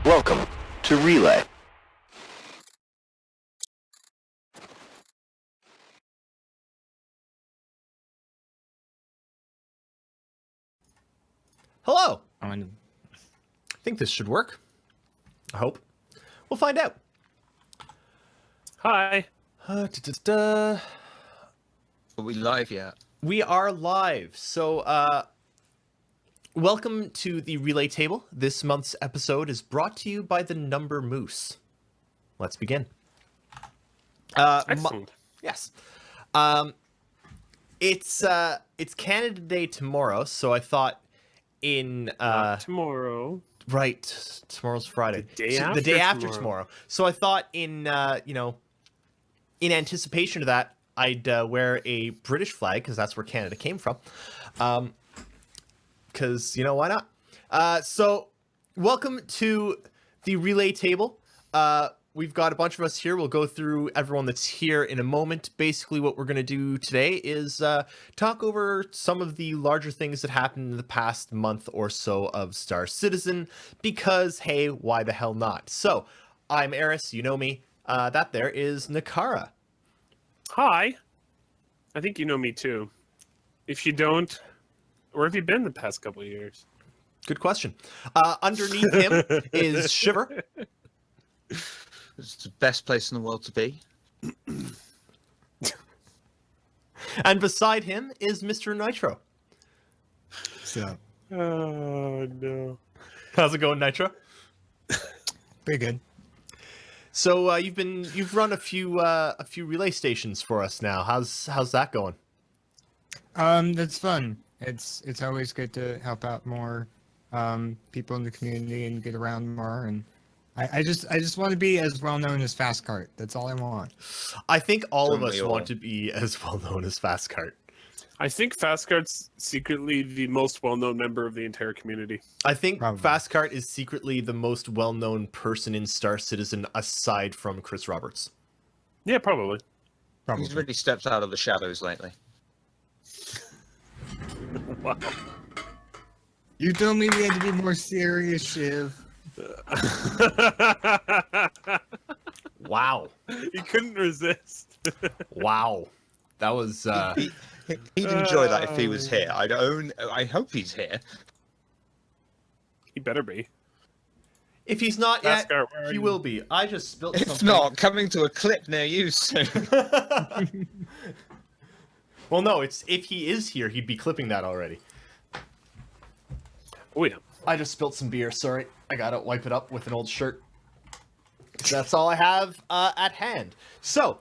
Welcome to Relay. Hello. I think this should work. I hope. We'll find out. Hi. Are we live yet? We are live. So, welcome to the Relay Table. This month's episode is brought to you by the Number Moose. Let's begin. Excellent. Yes. It's Canada Day tomorrow, so I thought tomorrow. Right, tomorrow's Friday. The day after tomorrow. So I thought in anticipation of that, I'd wear a British flag because that's where Canada came from. Because why not? So welcome to the Relay Table. We've got a bunch of us here. We'll go through everyone that's here in a moment. Basically, what we're going to do today is talk over some of the larger things that happened in the past month or so of Star Citizen, because, hey, why the hell not? So, I'm Erris, you know me. That there is Nehkara. Hi. I think you know me too. If you don't, where have you been the past couple of years? Good question. Underneath him is Shiver. It's the best place in the world to be. And beside him is Mr. Nitro. So, Oh no. How's it going, Nitro? pretty good. So you've run a few relay stations for us now. How's that going? That's fun. It's always good to help out more people in the community and get around more. And I just want to be as well known as Fast Cart. That's all I want. I think all of Don't us we all? want to be as well known as Fast Cart. I think Fastcard's secretly the most well-known member of the entire community. I think Probably. Fast Cart is secretly the most well-known person in Star Citizen aside from Chris Roberts. Yeah, probably. Probably. He's really stepped out of the shadows lately. Wow. You told me we had to be more serious, Shiv. Wow. You couldn't resist. Wow. That was He'd enjoy that if he was here. I hope he's here. He better be. if he's not Fast yet, Cart, where are he you? will be. I just spilled If something. not, coming to a clip near you soon. Well, no, it's if he is here, he'd be clipping that already. Oh yeah. I just spilled some beer. Sorry, I gotta wipe it up with an old shirt. That's all I have at hand. So,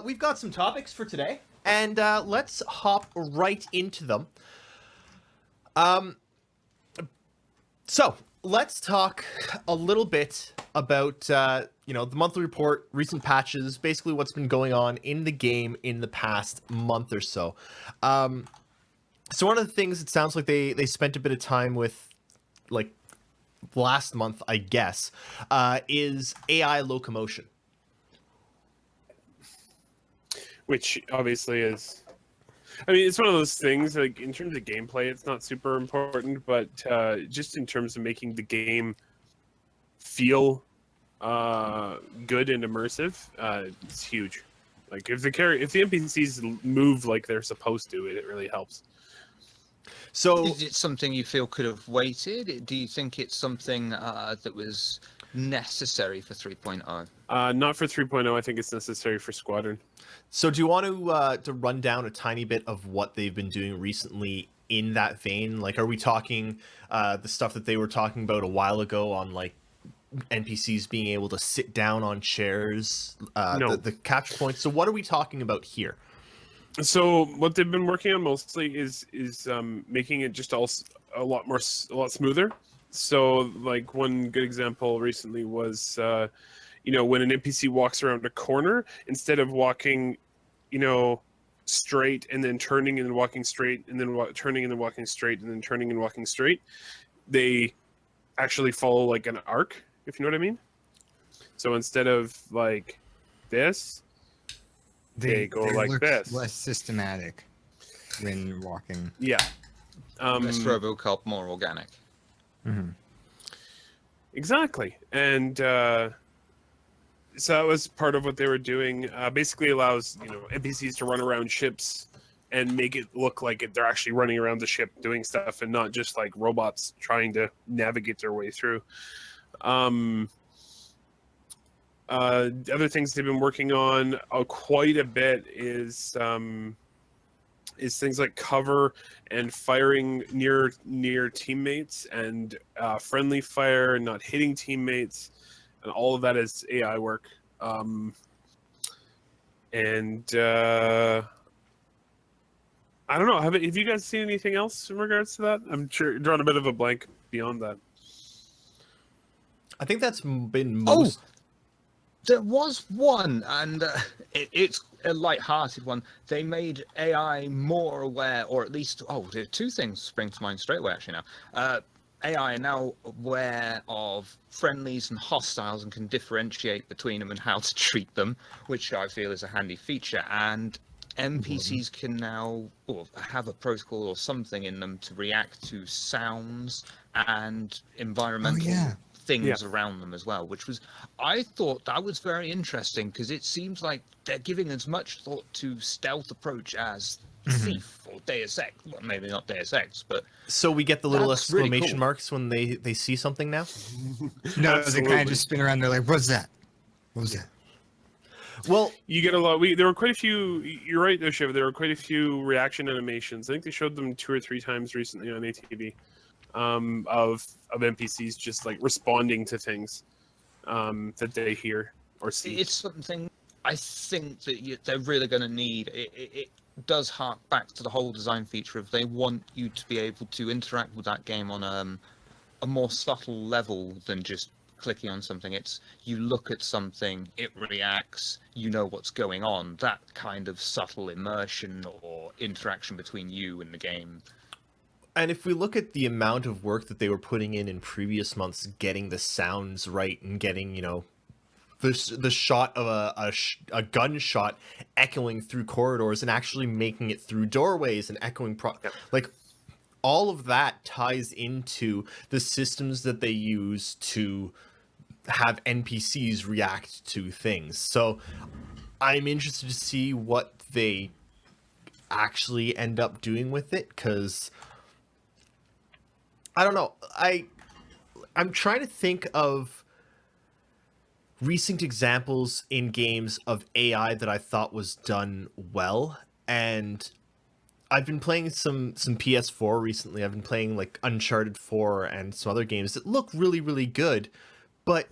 we've got some topics for today, and let's hop right into them. So, let's talk a little bit about, the monthly report, recent patches, basically what's been going on in the game in the past month or so. So one of the things it sounds like they spent a bit of time with, like, last month, I guess, is AI locomotion. Which obviously is, I mean, it's one of those things, like, in terms of gameplay, it's not super important, but just in terms of making the game feel good and immersive, it's huge. Like, if the NPCs move like they're supposed to, it really helps. So Is it something you feel could have waited? Do you think it's something that was necessary for 3.0? Not for 3.0, I think it's necessary for Squadron. So do you want to run down a tiny bit of what they've been doing recently in that vein? Like, are we talking the stuff that they were talking about a while ago on, like, NPCs being able to sit down on chairs, No. the capture points? So what are we talking about here? So what they've been working on mostly is making it just a lot smoother. So, like, one good example recently was when an NPC walks around a corner, instead of walking straight and then turning and then walking straight and then turning and then walking straight and then turning and walking straight, they actually follow like an arc, if you know what I mean. So instead of like this, they go like look this. less systematic when walking. Yeah. Less RoboCop, more organic. Mm-hmm. Exactly. And so that was part of what they were doing. Basically allows, NPCs to run around ships and make it look like they're actually running around the ship doing stuff and not just like robots trying to navigate their way through. Other things they've been working on quite a bit is things like cover and firing near teammates and friendly fire and not hitting teammates, and all of that is AI work. I don't know. Have you guys seen anything else in regards to that? I'm sure you're drawing a bit of a blank beyond that. I think that's been most. There was one, and it's a light-hearted one. They made AI more aware, or at least, there are two things spring to mind straight away, actually, now. AI are now aware of friendlies and hostiles and can differentiate between them and how to treat them, which I feel is a handy feature. And NPCs can now have a protocol or something in them to react to sounds and environmental things around them as well, I thought that was very interesting, because it seems like they're giving as much thought to stealth approach as Thief or Deus Ex. Well, maybe not Deus Ex, but So we get the little That's really exclamation cool. marks when they see something now? No, they kind of just spin around. They're like, "What's that? What was that?" Well, You get a lot. There were quite a few. You're right, though, Shiver. There were quite a few reaction animations. I think they showed them 2 or 3 times recently on ATV, of NPCs just like responding to things that they hear or see. it's something I think that they're really going to need. It does hark back to the whole design feature of they want you to be able to interact with that game on a more subtle level than just clicking on something. It's you look at something, it reacts, you know what's going on. That kind of subtle immersion or interaction between you and the game. and if we look at the amount of work that they were putting in previous months, getting the sounds right and getting, the shot of a gunshot echoing through corridors and actually making it through doorways and echoing like all of that ties into the systems that they use to have NPCs react to things. So I'm interested to see what they actually end up doing with it, because I don't know. I'm trying to think of recent examples in games of AI that I thought was done well, and I've been playing some PS4 recently. I've been playing like Uncharted 4 and some other games that look really, really good, but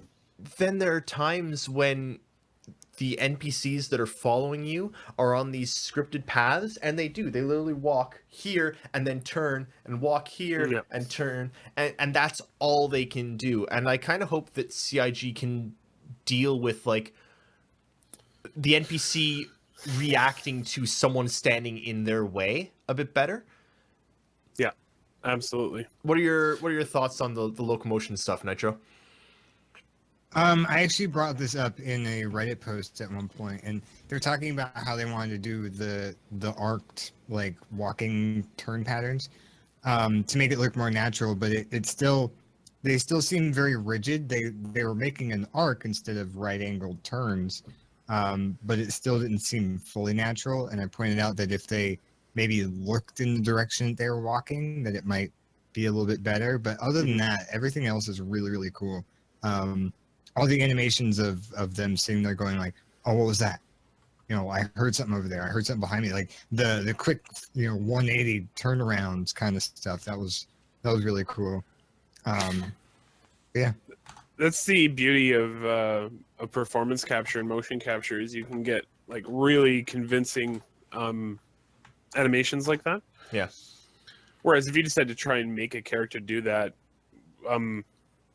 then there are times when the NPCs that are following you are on these scripted paths, and they literally walk here and then turn and walk here and turn, and that's all they can do. And I kind of hope that CIG can deal with like the NPC reacting to someone standing in their way a bit better. Yeah, absolutely. What are your thoughts on the locomotion stuff, Nitro? I actually brought this up in a Reddit post at one point, and they're talking about how they wanted to do the arced like walking turn patterns to make it look more natural, but they still seem very rigid. They were making an arc instead of right-angled turns, but it still didn't seem fully natural. And I pointed out that if they maybe looked in the direction that they were walking, that it might be a little bit better. But other than that, everything else is really, really cool. All the animations of them sitting there going like, "Oh, what was that? I heard something over there. I heard something behind me." Like the quick, 180 turnarounds kind of stuff. That was really cool. Yeah. That's the beauty of performance capture and motion capture, is you can get like really convincing animations like that. Yeah. Whereas if you decide to try and make a character do that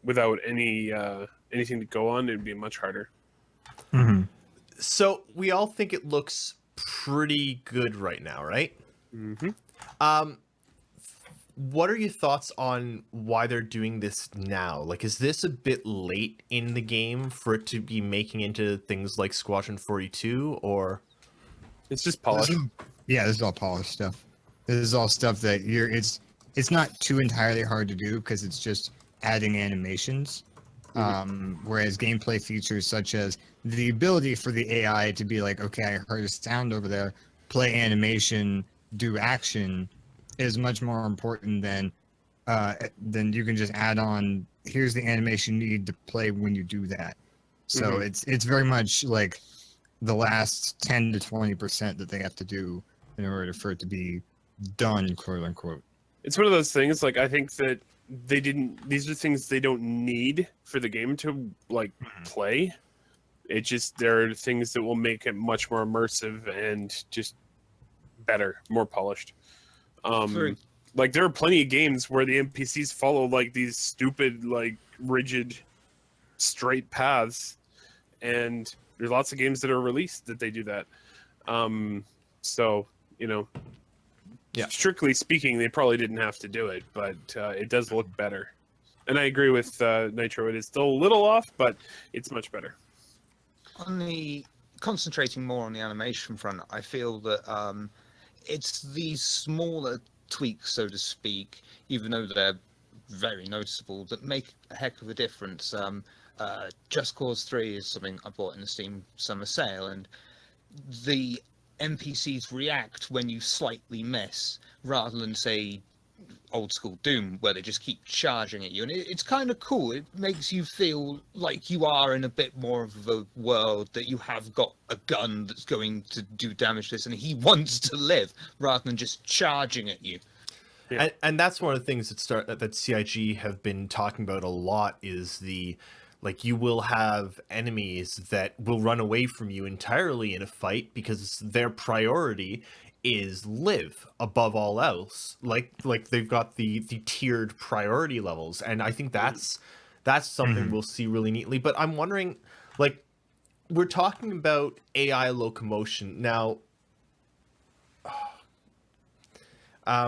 without anything to go on, it'd be much harder. Mm-hmm. So we all think it looks pretty good right now, right? Mm-hmm. What are your thoughts on why they're doing this now? Like, is this a bit late in the game for it to be making into things like Squadron 42, or? It's just polish. Yeah, this is all polished stuff. This is all stuff that it's not too entirely hard to do, because it's just adding animations. Whereas gameplay features such as the ability for the AI to be like, okay, I heard a sound over there, play animation, do action, is much more important than you can just add on. Here's the animation you need to play when you do that. So it's very much like the last 10 to 20% that they have to do in order for it to be done, quote unquote. It's one of those things. Like I think that they didn't. These are things they don't need for the game to like play. It just there are things that will make it much more immersive and just better, more polished. Like there are plenty of games where the NPCs follow like these stupid, like rigid, straight paths, and there's lots of games that are released that they do that. So you know, strictly speaking, they probably didn't have to do it, but it does look better. And I agree with Nitro. It is still a little off, but it's much better. On the concentrating more on the animation front, I feel that it's these smaller tweaks, so to speak, even though they're very noticeable, that make a heck of a difference. Just Cause 3 is something I bought in the Steam Summer Sale, and the NPCs react when you slightly miss, rather than, say, old school Doom, where they just keep charging at you. And it's kind of cool. It makes you feel like you are in a bit more of a world, that you have got a gun that's going to do damage to this, and he wants to live, rather than just charging at you. Yeah. And that's one of the things that CIG have been talking about a lot, is like you will have enemies that will run away from you entirely in a fight because their priority is live above all else. Like they've got the tiered priority levels, and I think that's something we'll see really neatly. But I'm wondering, like, we're talking about AI locomotion now.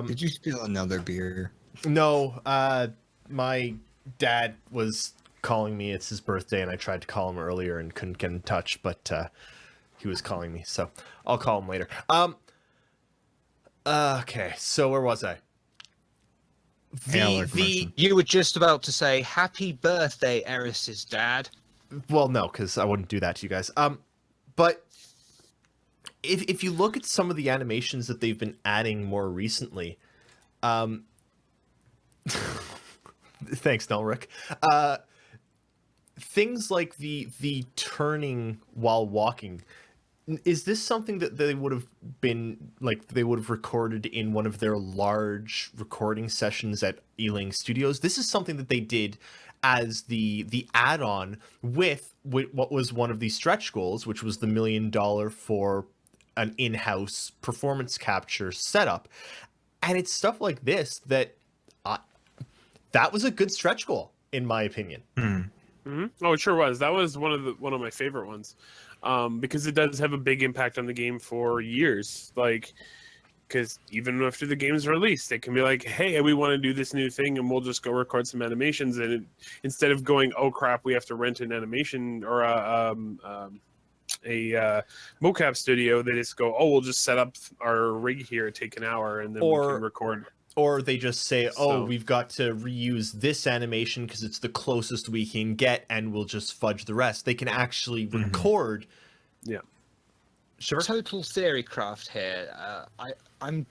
Did you steal another beer? No, my dad was calling me. It's his birthday, and I tried to call him earlier and couldn't get in touch, but he was calling me, so I'll call him later. Okay, so where was I? You were just about to say happy birthday, Erris's dad. Well, no, because I wouldn't do that to you guys. But if you look at some of the animations that they've been adding more recently, thanks, Nelric. Things like the turning while walking. Is this something that they would have recorded in one of their large recording sessions at Ealing Studios? This is something that they did as the add-on with what was one of the stretch goals, which was the $1 million for an in-house performance capture setup. And it's stuff like this that was a good stretch goal, in my opinion. Oh, it sure was. That was one of my favorite ones. Because it does have a big impact on the game for years. Like, because even after the game's released, it can be like, hey, we want to do this new thing, and we'll just go record some animations. And instead of going, oh crap, we have to rent an animation or a mocap studio, they just go, oh, we'll just set up our rig here, take an hour, and then we can record. Or they just say, we've got to reuse this animation because it's the closest we can get, and we'll just fudge the rest. They can actually record. Yeah. Sure. Total theory craft here. I'm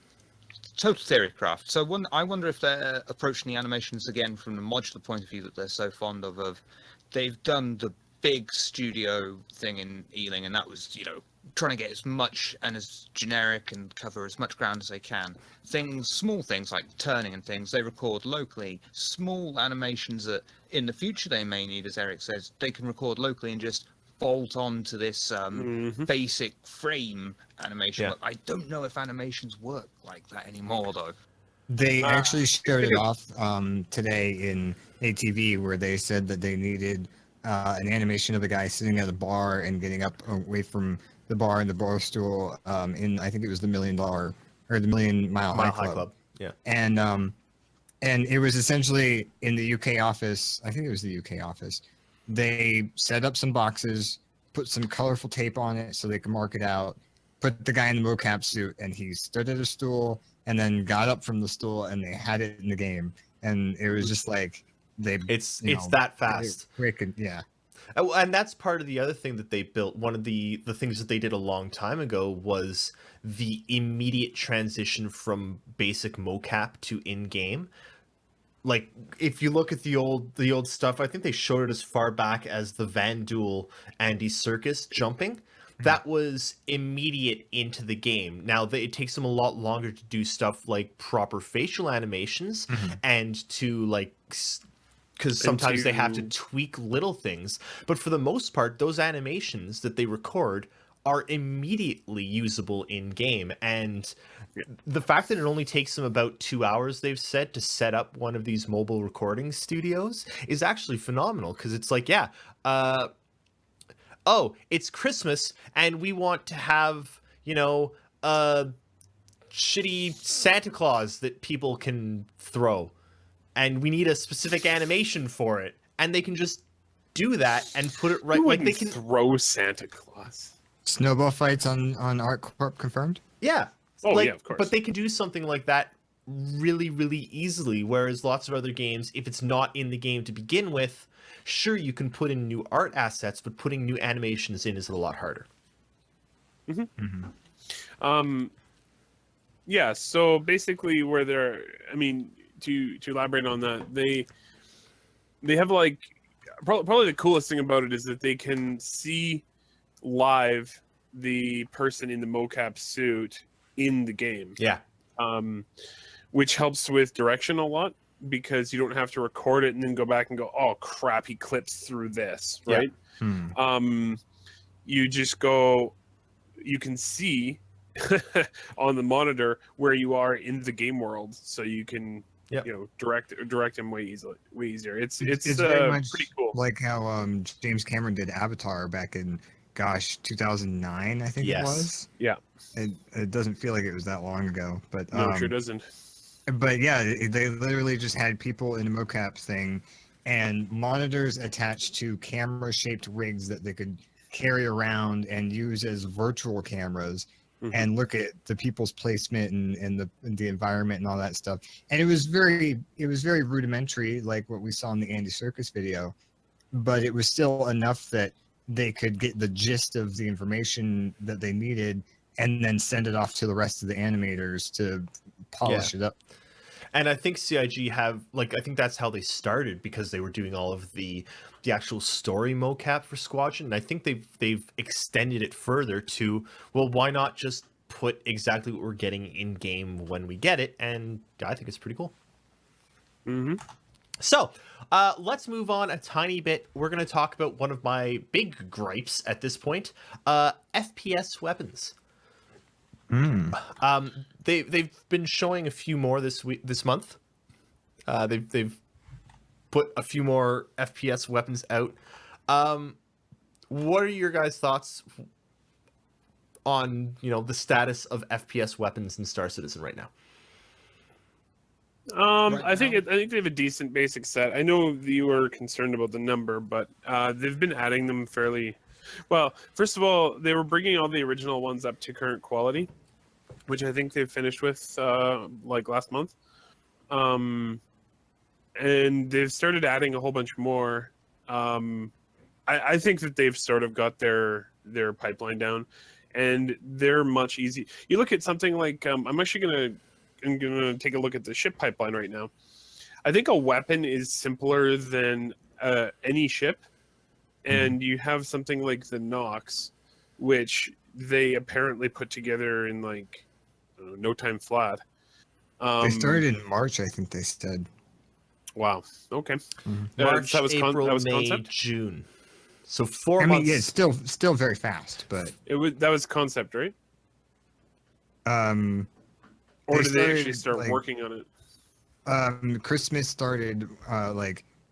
total theory craft. So I wonder if they're approaching the animations again from the modular point of view that they're so fond of. They've done the big studio thing in Ealing, and that was, trying to get as much and as generic and cover as much ground as they can. Small things like turning and things, they record locally. Small animations that in the future they may need, as Eric says, they can record locally and just bolt on to this basic frame animation. Yeah. I don't know if animations work like that anymore, though. They actually showed it off today in ATV, where they said that they needed an animation of a guy sitting at a bar and getting up away from the bar and the bar stool in, I think it was the $1 million or the $1 Million Mile High Club. Yeah. And it was essentially in the UK office. I think it was the UK office. They set up some boxes, put some colorful tape on it so they could mark it out, put the guy in the mocap suit, and he stood at a stool and then got up from the stool, and they had it in the game. And it was just like, they It's you it's know, that they fast. quick and yeah. And that's part of the other thing that they built. One of the things that they did a long time ago was the immediate transition from basic mocap to in-game. Like, if you look at the old stuff, I think they showed it as far back as the Van Duel Andy Circus jumping. That was immediate into the game. Now, it takes them a lot longer to do stuff like proper facial animations and to like because sometimes they have to tweak little things. But for the most part, those animations that they record are immediately usable in game. And the fact that it only takes them about 2 hours, they've said, to set up one of these mobile recording studios is actually phenomenal. Because it's like, yeah, oh, it's Christmas and we want to have, a shitty Santa Claus that people can throw. And we need a specific animation for it. And they can just do that and put it right. Who Like they wouldn't can throw Santa Claus? Snowball fights on Art Corp confirmed. Yeah. Oh, yeah, of course. But they can do something like that really, really easily. Whereas lots of other games, if it's not in the game to begin with, sure, you can put in new art assets, but putting new animations in is a lot harder. Yeah, so basically where they're, I mean, to elaborate on that, they have like, probably the coolest thing about it is that they can see live the person in the mocap suit in the game. Yeah. Which helps with direction a lot because you don't have to record it and then go back and go, oh crap, he clips through this, right? You just go, you can see on the monitor where you are in the game world, so you can direct him way easier. It's very much pretty cool. Like how James Cameron did Avatar back in 2009, I think it was. Yeah. It doesn't feel like it was that long ago, but No, it sure doesn't. But yeah, they literally just had people in a mocap thing and monitors attached to camera-shaped rigs that they could carry around and use as virtual cameras and look at the people's placement and the environment and all that stuff. And it was very rudimentary, like what we saw in the Andy Serkis video, but it was still enough that they could get the gist of the information that they needed and then send it off to the rest of the animators to polish it up. And I think CIG I think that's how they started, because they were doing all of the actual story mocap for Squadron. And I think they've extended it further to, well, why not just put exactly what we're getting in game when we get it? And I think it's pretty cool. So let's move on a tiny bit. We're going to talk about one of my big gripes at this point, FPS weapons. They've been showing a few more this month. They've put a few more FPS weapons out. What are your guys' thoughts on the status of FPS weapons in Star Citizen right now? I think they have a decent basic set. I know you were concerned about the number, but they've been adding them fairly well. First of all, they were bringing all the original ones up to current quality, which I think they've finished with like last month. And they've started adding a whole bunch more. I think that they've sort of got their pipeline down, and they're much easy. You look at something like I'm actually gonna take a look at the ship pipeline right now. I think a weapon is simpler than any ship, and you have something like the Nox, which they apparently put together in like no time flat. They started in March, I think they said. Wow. Okay. March, that was April, that was May, concept? June. So 4 I months. mean, yeah, it's still very fast, but That was concept, right? Or did they actually start working on it? Christmas started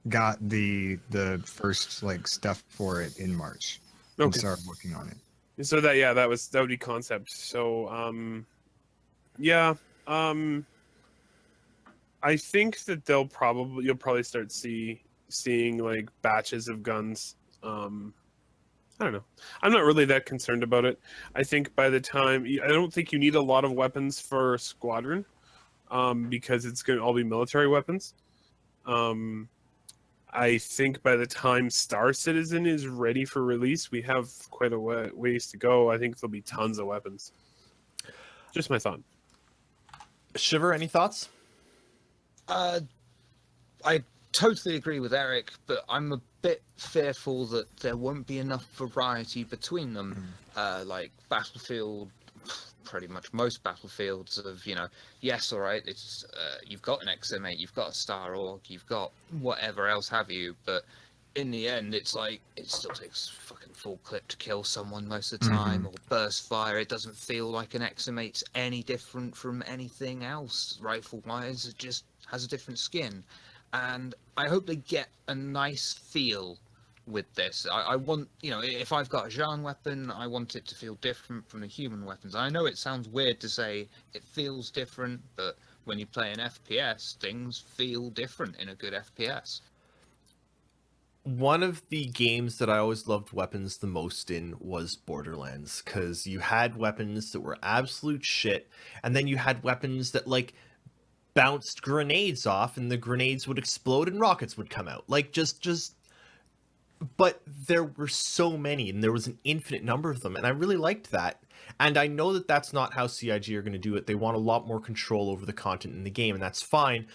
got the first stuff for it in March. And Okay. started working on it. So that would be concept. So I think that you'll probably start seeing like batches of guns. I don't know. I'm not really that concerned about it. I think by the time I don't think you need a lot of weapons for Squadron, because it's going to all be military weapons. I think by the time Star Citizen is ready for release, we have quite a ways to go. I think there'll be tons of weapons. Just my thought. Shiver, any thoughts? I totally agree with Eric, but I'm a bit fearful that there won't be enough variety between them. Like Battlefield, pretty much most Battlefields of, yes, all right, it's you've got an XM8, you've got a Star Org, you've got whatever else have you, but in the end, it's like it still takes fucking full clip to kill someone most of the time, or burst fire. It doesn't feel like an XM8's any different from anything else rifle-wise. It just has a different skin. And I hope they get a nice feel with this. I want, if I've got a Jean weapon, I want it to feel different from the human weapons. I know it sounds weird to say it feels different, but when you play an FPS, things feel different in a good FPS. One of the games that I always loved weapons the most in was Borderlands, because you had weapons that were absolute shit, and then you had weapons that, like, bounced grenades off, and the grenades would explode and rockets would come out. Like, but there were so many, and there was an infinite number of them, and I really liked that. And I know that that's not how CIG are going to do it. They want a lot more control over the content in the game, and that's fine.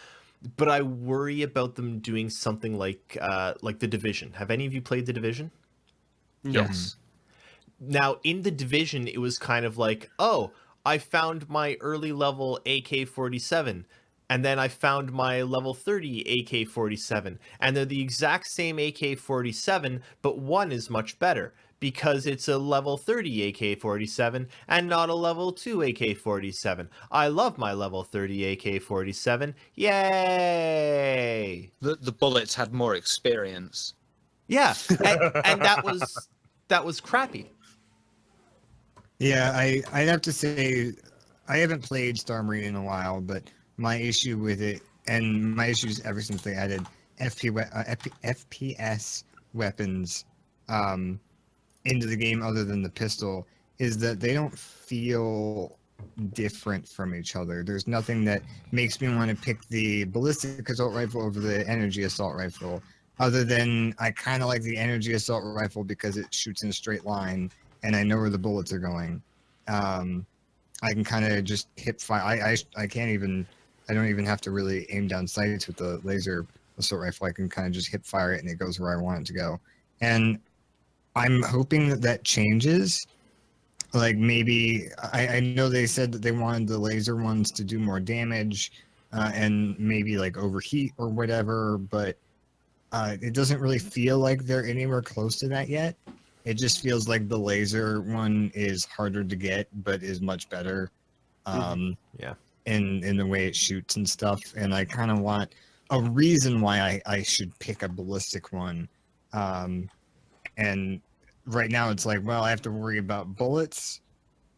But I worry about them doing something like The Division. Have any of you played The Division? Yes. Now, in The Division, it was kind of like, oh, I found my early level AK-47, and then I found my level 30 AK-47, and they're the exact same AK-47, but one is much better, because it's a level 30 AK-47 and not a level 2 AK-47. I love my level 30 AK-47. Yay! The bullets had more experience. Yeah, and that was crappy. Yeah, I'd have to say I haven't played Star Marine in a while, but my issue with it, and my issues ever since they added FPS weapons into the game other than the pistol, is that they don't feel different from each other. There's nothing that makes me want to pick the ballistic assault rifle over the energy assault rifle, other than I kind of like the energy assault rifle because it shoots in a straight line and I know where the bullets are going. I can kind of just hip fire. I don't even have to really aim down sights with the laser assault rifle. I can kind of just hip fire it and it goes where I want it to go. And I'm hoping that changes. Like maybe I know they said that they wanted the laser ones to do more damage and maybe like overheat or whatever, but it doesn't really feel like they're anywhere close to that yet. It just feels like the laser one is harder to get, but is much better. Yeah. In the way it shoots and stuff. And I kind of want a reason why I should pick a ballistic one. And right now it's like, well, I have to worry about bullets,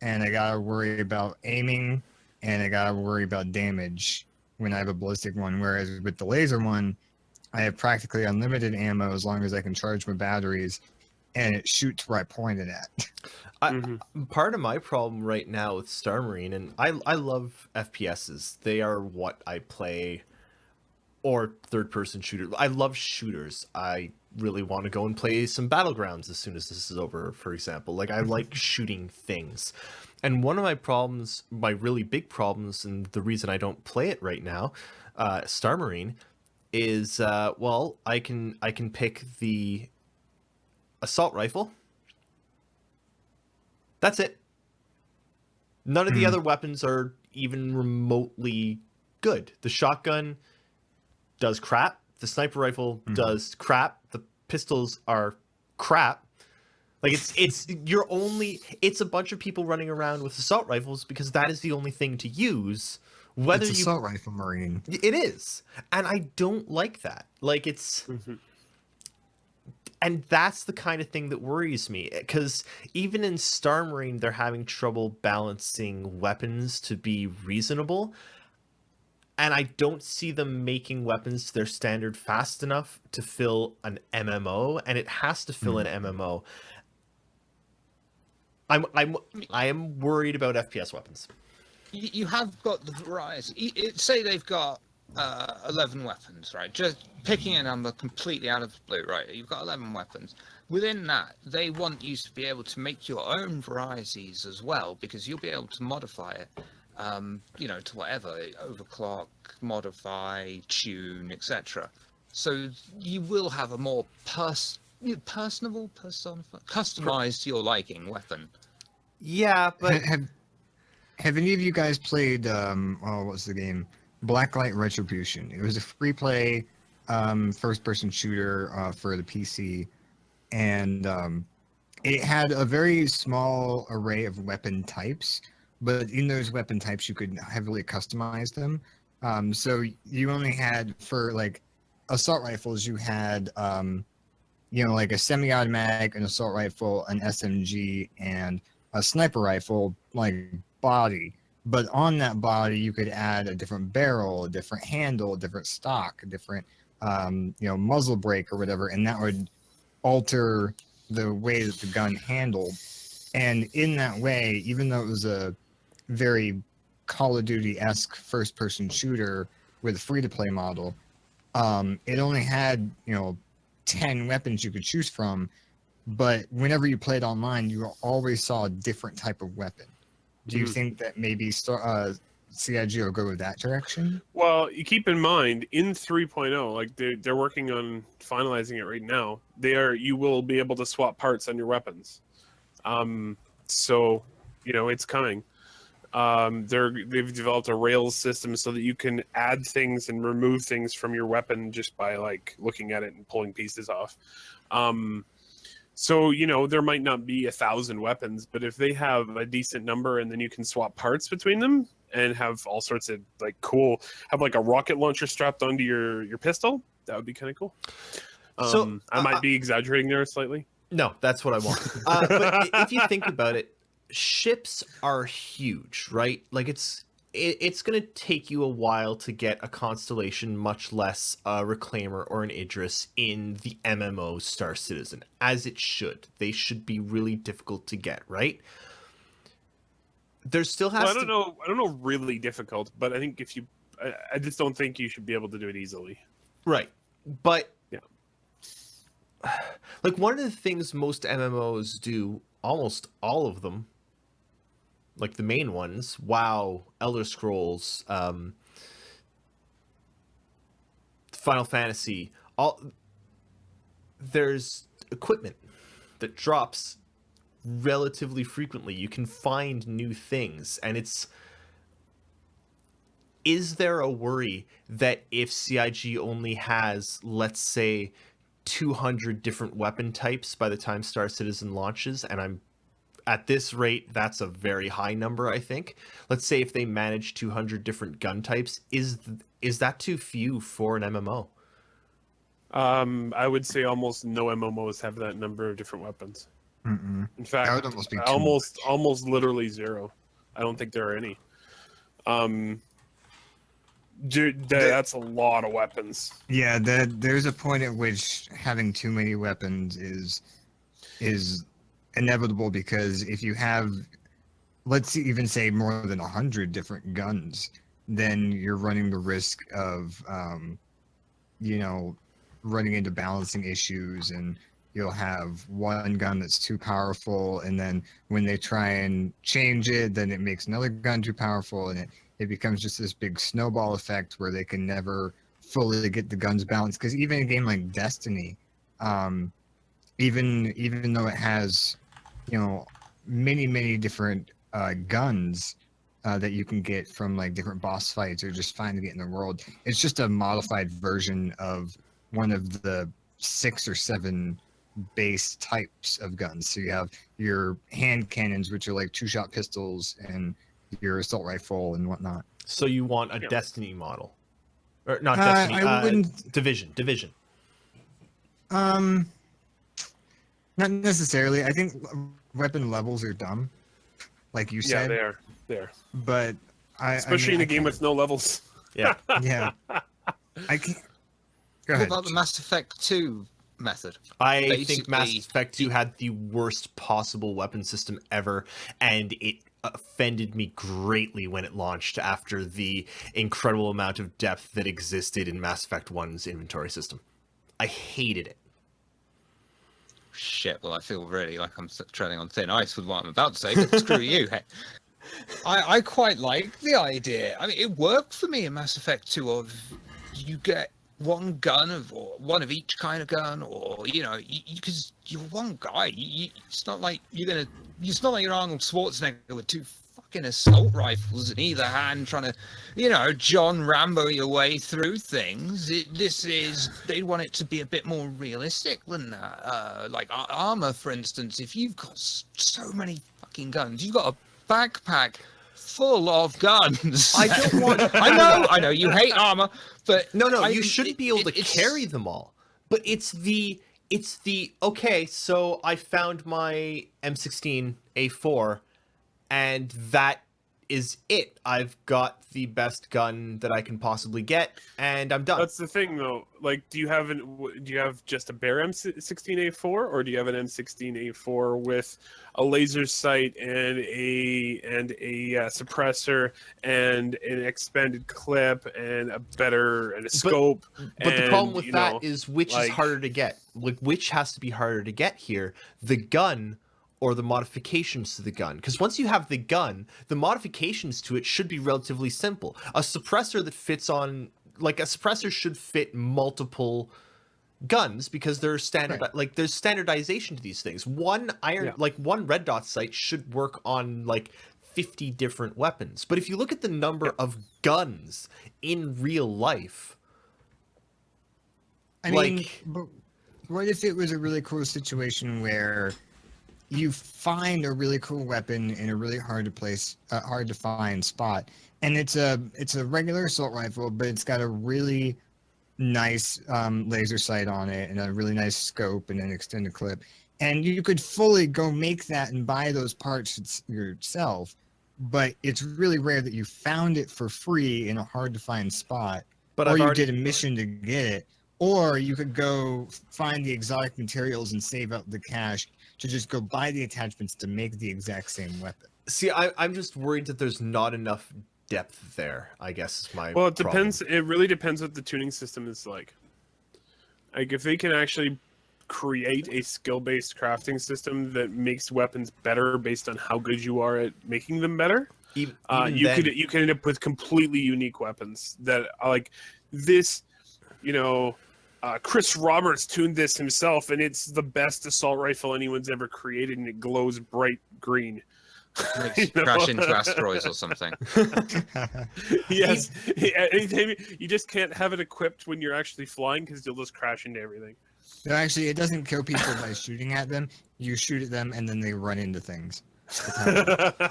and I gotta worry about aiming, and I gotta worry about damage when I have a ballistic one. Whereas with the laser one, I have practically unlimited ammo as long as I can charge my batteries, and it shoots where I point it at. Part of my problem right now with Star Marine, and I love FPSs. They are what I play, or third-person shooters. I love shooters. I really want to go and play some Battlegrounds as soon as this is over, for example. Like, I like shooting things. And one of my problems, my really big problems, and the reason I don't play it right now, Star Marine, is, well, I can pick the assault rifle. That's it. None of the other weapons are even remotely good. The shotgun does crap. The sniper rifle does crap. The pistols are crap. Like, it's a bunch of people running around with assault rifles because that is the only thing to use. Whether It's assault rifle Marine. It is. And I don't like that. Like, it's and that's the kind of thing that worries me, because even in Star Marine, they're having trouble balancing weapons to be reasonable. And I don't see them making weapons to their standard fast enough to fill an MMO, and it has to fill an MMO. I am worried about FPS weapons. You have got the variety. Say they've got 11 weapons, right? Just picking a number completely out of the blue, right? You've got 11 weapons. Within that, they want you to be able to make your own varieties as well, because you'll be able to modify it, to whatever, overclock, modify, tune, etc. So you will have a more personable, customized to your liking weapon. Yeah, but Have any of you guys played what's the game? Blacklight Retribution. It was a free play first person shooter for the PC, and it had a very small array of weapon types, but in those weapon types you could heavily customize them. So you only had, for like assault rifles, you had like a semi-automatic, an assault rifle, an SMG, and a sniper rifle like body. But on that body, you could add a different barrel, a different handle, a different stock, a different, muzzle brake or whatever, and that would alter the way that the gun handled. And in that way, even though it was a very Call of Duty-esque first-person shooter with a free-to-play model, it only had, 10 weapons you could choose from, but whenever you played online, you always saw a different type of weapon. Do you think that maybe CIG will go with that direction? Well, you keep in mind in 3.0, like they're working on finalizing it right now. You will be able to swap parts on your weapons. So it's coming. They've developed a Rails system so that you can add things and remove things from your weapon just by like looking at it and pulling pieces off. So, there might not be 1,000 weapons, but if they have a decent number and then you can swap parts between them and have all sorts of have like a rocket launcher strapped onto your pistol, that would be kind of cool. So I might be exaggerating there slightly. No, that's what I want. But if you think about it, ships are huge, right? Like it's going to take you a while to get a Constellation, much less a Reclaimer or an Idris in the MMO Star Citizen, as it should. They should be really difficult to get, right? There still has I don't know really difficult, but I think I just don't think you should be able to do it easily. Right. But yeah. Like one of the things most MMOs do, almost all of them, like the main ones, WoW, Elder Scrolls, Final Fantasy, there's equipment that drops relatively frequently. You can find new things, and is there a worry that if CIG only has, let's say, 200 different weapon types by the time Star Citizen launches, and at this rate, that's a very high number, I think. Let's say if they manage 200 different gun types, is that too few for an MMO? I would say almost no MMOs have that number of different weapons. Mm-mm. In fact, that would almost be almost literally zero. I don't think there are any. That's a lot of weapons. Yeah, there's a point at which having too many weapons is inevitable, because if you have, let's even say, more than 100 different guns, then you're running the risk of running into balancing issues, and you'll have one gun that's too powerful, and then when they try and change it, then it makes another gun too powerful, and it becomes just this big snowball effect where they can never fully get the guns balanced. Because even a game like Destiny, even though it has many different guns that you can get from like different boss fights or just finding it in the world, it's just a modified version of one of the 6 or 7 base types of guns. So you have your hand cannons, which are like 2-shot pistols, and your assault rifle and whatnot. So you want a Destiny model, or not Destiny? I wouldn't. Division. Not necessarily. I think weapon levels are dumb, like you said. Yeah, they are. But especially in a game with no levels. Yeah. Yeah. I can't. Go What ahead. about the Mass Effect 2 method? I think Mass Effect 2 had the worst possible weapon system ever, and it offended me greatly when it launched after the incredible amount of depth that existed in Mass Effect 1's inventory system. I hated it. Shit, well, I feel really like I'm treading on thin ice with what I'm about to say, but screw you. Hey. I quite like the idea. I mean, it worked for me in Mass Effect 2 of you get one gun or one of each kind of gun, or, you know, because you're one guy. It's not like it's not like you're Arnold Schwarzenegger with two fucking assault rifles in either hand trying to, you know, John Rambo your way through things. They want it to be a bit more realistic than that. Like armor, for instance, if you've got so many fucking guns, you've got a backpack full of guns. I don't want. I know you hate armor, but No, you shouldn't be able to carry them all. But it's the okay. So I found my M16A4, and that is it. I've got the best gun that I can possibly get, and I'm done. That's the thing, though. Like, do you have just a bare M16A4, or do you have an M16A4 with a laser sight and a suppressor and an expanded clip and a scope? But the problem with that know, is which is like- harder to get. Like, which has to be harder to get here? The gun or the modifications to the gun? Because once you have the gun, the modifications to it should be relatively simple. A suppressor that fits on, like, a suppressor should fit multiple guns because there's there's standardization to these things. One red dot sight should work on like 50 different weapons. But if you look at the number of guns in real life, I mean, but what if it was a really cool situation where you find a really cool weapon in a really hard to find spot, and it's a regular assault rifle, but it's got a really nice laser sight on it and a really nice scope and an extended clip, and you could fully go make that and buy those parts yourself, but it's really rare that you found it for free in a hard to find spot, or you did a mission to get it, or you could go find the exotic materials and save up the cash to just go buy the attachments to make the exact same weapon. See, I'm just worried that there's not enough depth there, I guess is my Well, it problem. depends. It really depends what the tuning system is like. Like, if they can actually create a skill-based crafting system that makes weapons better based on how good you are at making them better, you could end up with completely unique weapons that are like this, you know. Chris Roberts tuned this himself, and it's the best assault rifle anyone's ever created, and it glows bright green. Crash into asteroids or something. Yes, anytime you just can't have it equipped when you're actually flying because you'll just crash into everything. No, actually, it doesn't kill people by shooting at them. You shoot at them, and then they run into things.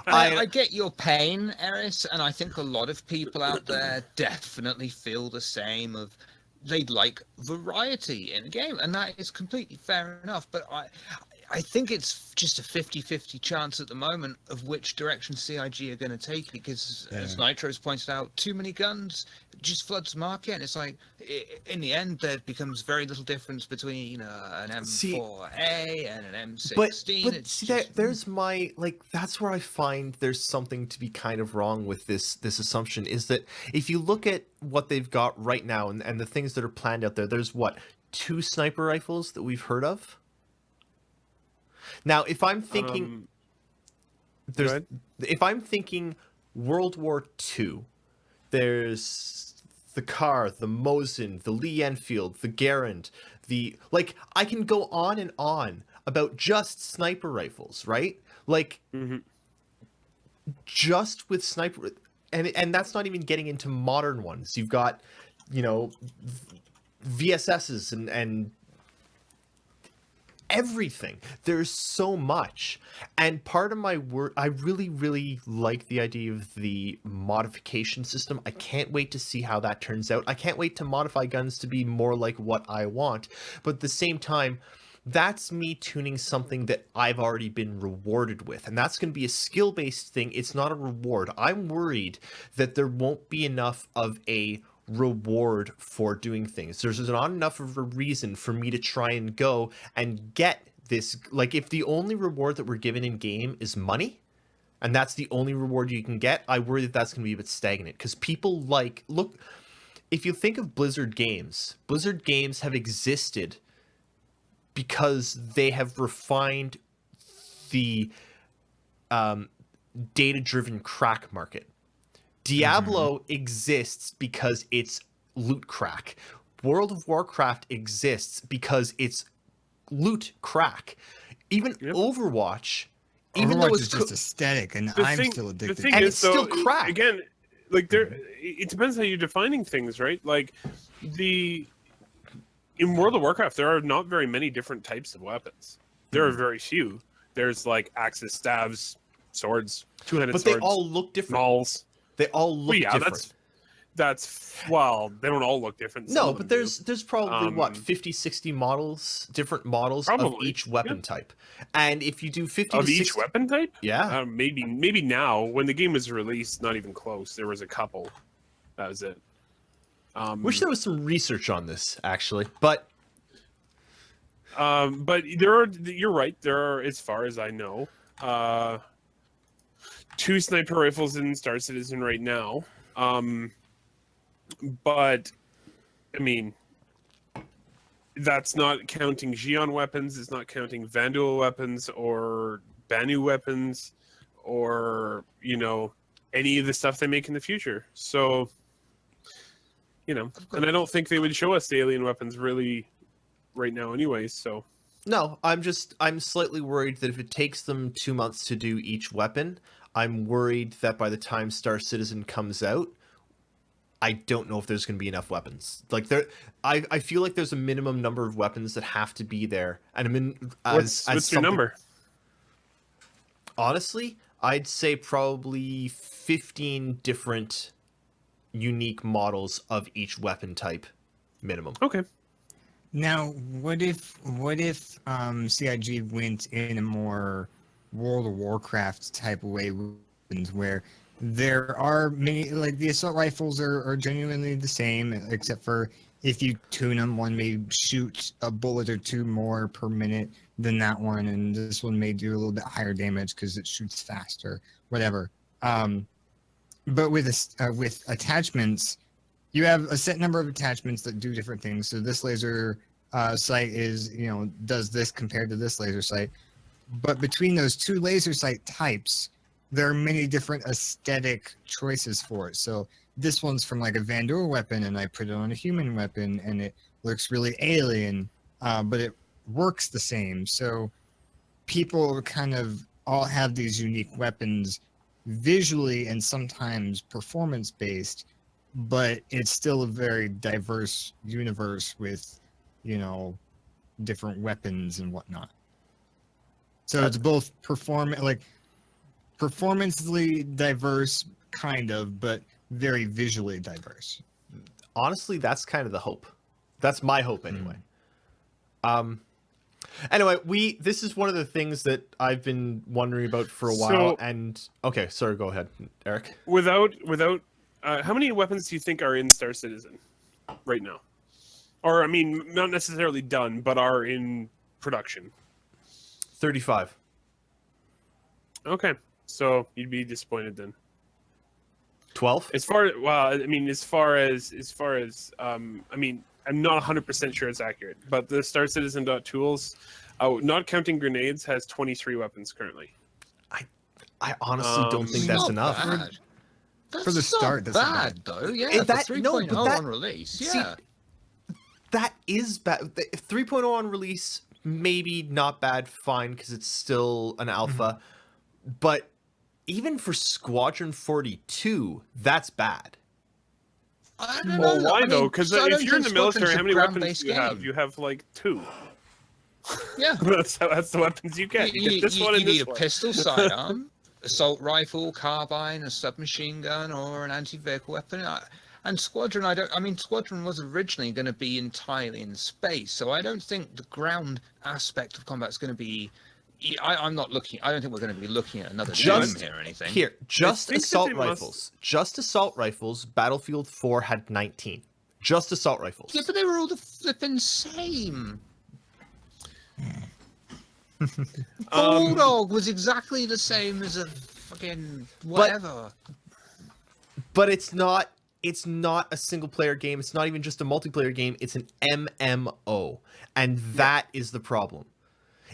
I get your pain, Erris, and I think a lot of people out there definitely feel the same. They'd like variety in a game, and that is completely fair enough, but I think it's just a 50-50 chance at the moment of which direction CIG are going to take it, because as Nitro's pointed out, too many guns just floods the market, and it's like in the end there becomes very little difference between an M4A and an M16. But there's my, like, that's where I find there's something to be kind of wrong with this assumption, is that if you look at what they've got right now and the things that are planned out there, there's 2 sniper rifles that we've heard of. Now, if I'm thinking, if I'm thinking World War II, there's the Carr, the Mosin, the Lee Enfield, the Garand, I can go on and on about just sniper rifles, right? Like, just with sniper, and that's not even getting into modern ones. You've got, VSSs and everything. There's so much, and part of my work, I really, really like the idea of the modification system. I can't wait to see how that turns out. I can't wait to modify guns to be more like what I want, but at the same time, that's me tuning something that I've already been rewarded with, and that's going to be a skill-based thing. It's not a reward. I'm worried that there won't be enough of a reward for doing things. There's not enough of a reason for me to try and go and get this. Like, if the only reward that we're given in game is money, and that's the only reward you can get, I worry that that's going to be a bit stagnant because people look. If you think of Blizzard games have existed because they have refined the data-driven crack market. Diablo exists because it's loot crack. World of Warcraft exists because it's loot crack. Even Overwatch, even though it's is just aesthetic, and still addicted. The thing and is, it's still crack. Again, like it depends how you're defining things, right? Like in World of Warcraft, there are not very many different types of weapons. There are very few. There's like axes, staves, swords, two-handed swords. But they all look different. Mauls. They all look different. That's well, they don't all look different. No, but there's probably 50, 60 different models of each weapon type. And if you do 50 of to each 60, weapon type, maybe now when the game was released, not even close. There was a couple. That was it. Wish there was some research on this actually, but you're right. There are, as far as I know, 2 sniper rifles in Star Citizen right now. But I mean, that's not counting Xion weapons. It's not counting Vanduul weapons or Banu weapons, or any of the stuff they make in the future. So, and I don't think they would show us the alien weapons really right now, anyways. So. No, I'm slightly worried that if it takes them 2 months to do each weapon, I'm worried that by the time Star Citizen comes out, I don't know if there's going to be enough weapons. Like I feel like there's a minimum number of weapons that have to be there, and what's your number? Honestly, I'd say probably 15 different unique models of each weapon type, minimum. Okay. Now, what if CIG went in a more World of Warcraft type of way, where there are many, like the assault rifles are genuinely the same, except for if you tune them, one may shoot a bullet or two more per minute than that one, and this one may do a little bit higher damage because it shoots faster, whatever. But with attachments, you have a set number of attachments that do different things. So this laser sight is, does this compared to this laser sight. But between those 2 laser sight types, there are many different aesthetic choices for it. So this one's from like a Vanduul weapon, and I put it on a human weapon, and it looks really alien, but it works the same. So people kind of all have these unique weapons visually and sometimes performance based, but it's still a very diverse universe with, different weapons and whatnot. So it's both performancely diverse, kind of, but very visually diverse. Honestly, that's kind of the hope. That's my hope anyway. Anyway, this is one of the things that I've been wondering about for a while. And okay, sorry, go ahead, Eric. Without, how many weapons do you think are in Star Citizen right now? Or I mean, not necessarily done, but are in production. 35. Okay, so you'd be disappointed then. 12. As far as I'm not 100% sure it's accurate, but the Star Citizen.tools, not counting grenades, has 23 weapons currently. I honestly don't think that's enough. For the start, that's bad though. Yeah, that 3.0 that, on release. Yeah, see, that is bad. 3.0 on release, maybe not bad, fine, because it's still an alpha. But even for Squadron 42, that's bad. I don't know. Well, why though? Because so if you're in the military, how many weapons do you have? Game. You have like 2. Yeah, that's the weapons you get. You get this one and this need a one. pistol, sidearm, assault rifle, carbine, a submachine gun, or an anti-vehicle weapon. And Squadron, Squadron was originally going to be entirely in space, so I don't think the ground aspect of combat is going to be. I'm not looking. I don't think we're going to be looking at another Doom here or anything. Just assault rifles. Just assault rifles. Battlefield 4 had 19. Just assault rifles. Yeah, but they were all the flipping same. Bulldog was exactly the same as a fucking whatever. But it's not a single player game. It's not even just a multiplayer game. It's an MMO. And that is the problem.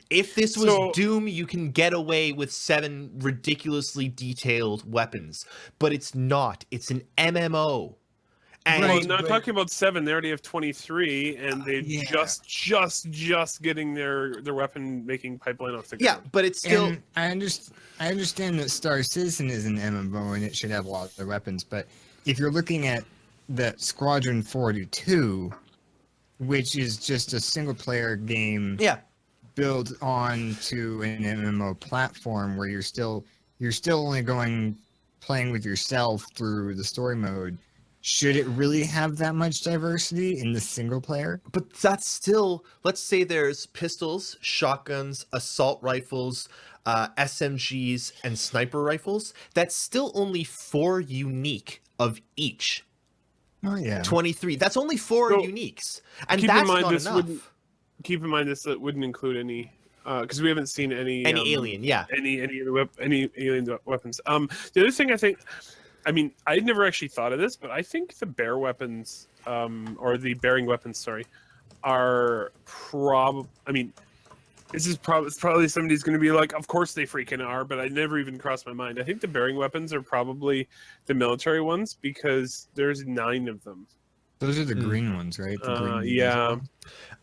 If this was Doom, you can get away with 7 ridiculously detailed weapons, but it's not. It's an MMO. And Well, not talking about 7. They already have 23, and they're just getting their weapon making pipeline off the ground. yeah, but it's still. And I understand that Star Citizen is an MMO and it should have a lot of their weapons, but if you're looking at the Squadron 42, which is just a single player game built onto an MMO platform where you're still only playing with yourself through the story mode, should it really have that much diversity in the single player? But that's still, let's say there's pistols, shotguns, assault rifles, SMGs, and sniper rifles. That's still only 4 unique of each. Oh yeah. 23. That's only 4 So, uniques. And keep in that's mind not this enough. Keep in mind this wouldn't include any, because we haven't seen any alien, any alien weapons. The other thing I mean, I never actually thought of this, but I think the bear weapons, or the bearing weapons, sorry, are I mean, it's probably somebody's going to be like, of course they freaking are, but I never even crossed my mind. I think the bearing weapons are probably the military ones because there's 9 of them. Those are the green ones, right? The green Yeah.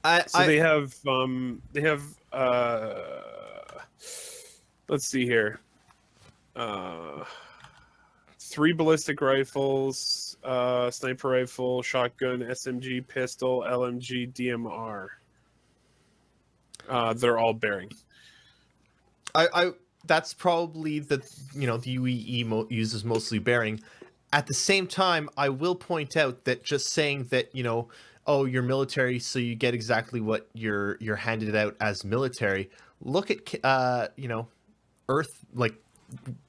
They have let's see here. 3 ballistic rifles, sniper rifle, shotgun, SMG, pistol, LMG, DMR. They're all bearing. That's probably the UEE uses mostly bearing. At the same time, I will point out that just saying that, oh, you're military, so you get exactly what you're handed out as military. Look at Earth, like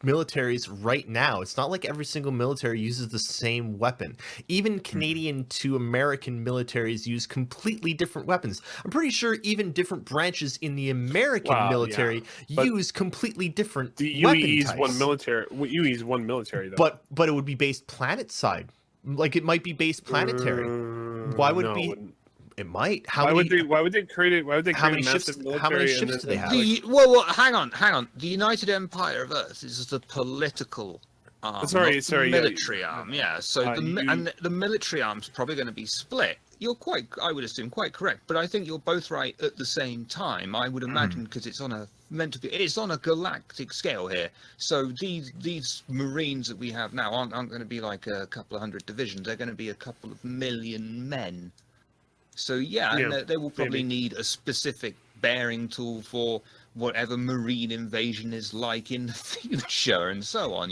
militaries right now. It's not like every single military uses the same weapon. Even Canadian to American militaries use completely different weapons. I'm pretty sure even different branches in the American military use completely different The weapon UE's types. UE's one military though. But it would be based planet side. Like it might be based planetary. Why would it be? It might. Why would they create it? Why would they How create many a ships? massive military? How many ships do they have? Well, hang on. The United Empire of Earth is the political arm, Sorry, not the military arm. Yeah, so the military arm's probably going to be split. You're I would assume, quite correct. But I think you're both right at the same time. I would imagine because it's on a galactic scale here. So these Marines that we have now aren't going to be like a couple of hundred divisions. They're going to be a couple of million men. So and they will probably need a specific bearing tool for whatever marine invasion is like in the future and so on,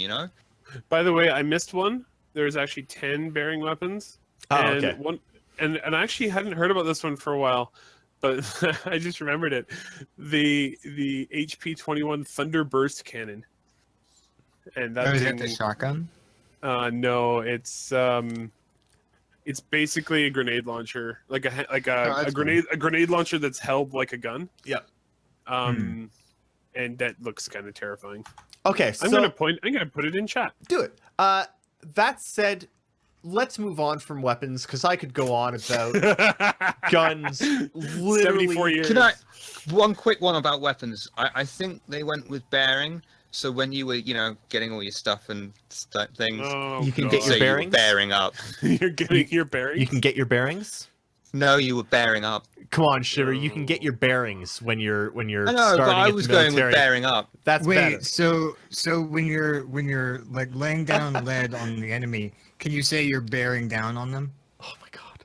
By the way, I missed one. There's actually 10 bearing weapons. Okay. And I actually hadn't heard about this one for a while, but I just remembered it. The HP-21 Thunderburst cannon. And that is it the shotgun? No, it's basically a grenade launcher, like a grenade launcher that's held like a gun. Yeah. And that looks kind of terrifying. Okay, so I'm gonna put it in chat. Do it. That said, let's move on from weapons because I could go on about guns. Literally, 74 years. One quick one about weapons. I think they went with bearing. So when you were, getting all your stuff and things, you can get your bearings. Bearing up. You're getting your bearings. You can get your bearings. No, you were bearing up. Come on, Shiver. You can get your bearings when you're I know, starting but I at was the going military. with bearing up. That's better. Wait, so when you're like laying down lead on the enemy, can you say you're bearing down on them? Oh my god.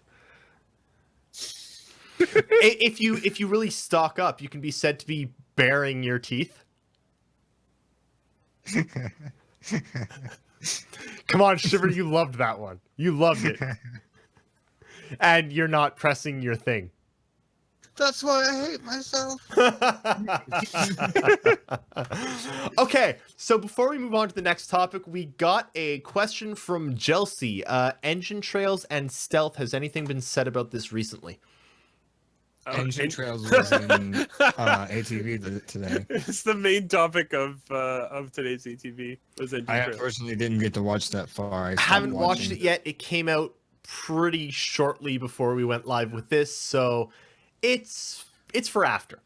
If you really stock up, you can be said to be baring your teeth. Come on, Shiver, you loved that one. You loved it. And you're not pressing your thing. That's why I hate myself. Okay, so before we move on to the next topic, we got a question from Chelsea. Engine trails and stealth. Has anything been said about this recently? Engine Trails was in ATV today. It's the main topic of today's ATV was Engine I Trails. unfortunately didn't get to watch that far. I Haven't stopped watched watching. it yet. It came out pretty shortly before we went live with this, so it's for after.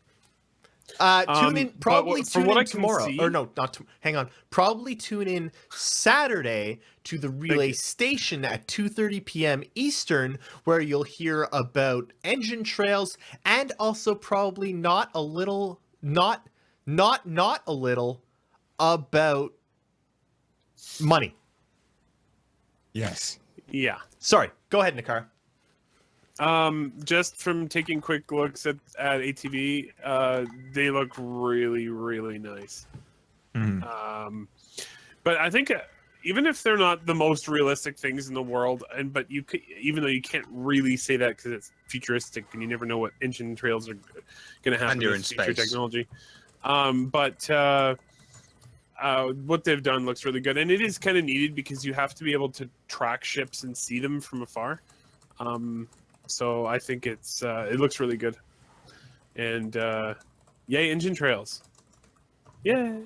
Tune in. But Probably from tune what in I can tomorrow. see- Or no, not. Hang on. Probably tune in Saturday to the Relay you. Station at 2:30 p.m. Eastern, where you'll hear about Engine Trails and also probably not a little about money. Yes. Yeah. Sorry. Go ahead, Nehkara. Just from taking quick looks at ATV, they look really, really nice. Mhm. But I think even if they're not the most realistic things in the world, but you could, even though you can't really say that because it's futuristic and you never know what engine trails are going to happen And you're with in future space. technology. But what they've done looks really good, and it is kind of needed because you have to be able to track ships and see them from afar. So I think it looks really good, and yay, Engine Trails! Yay!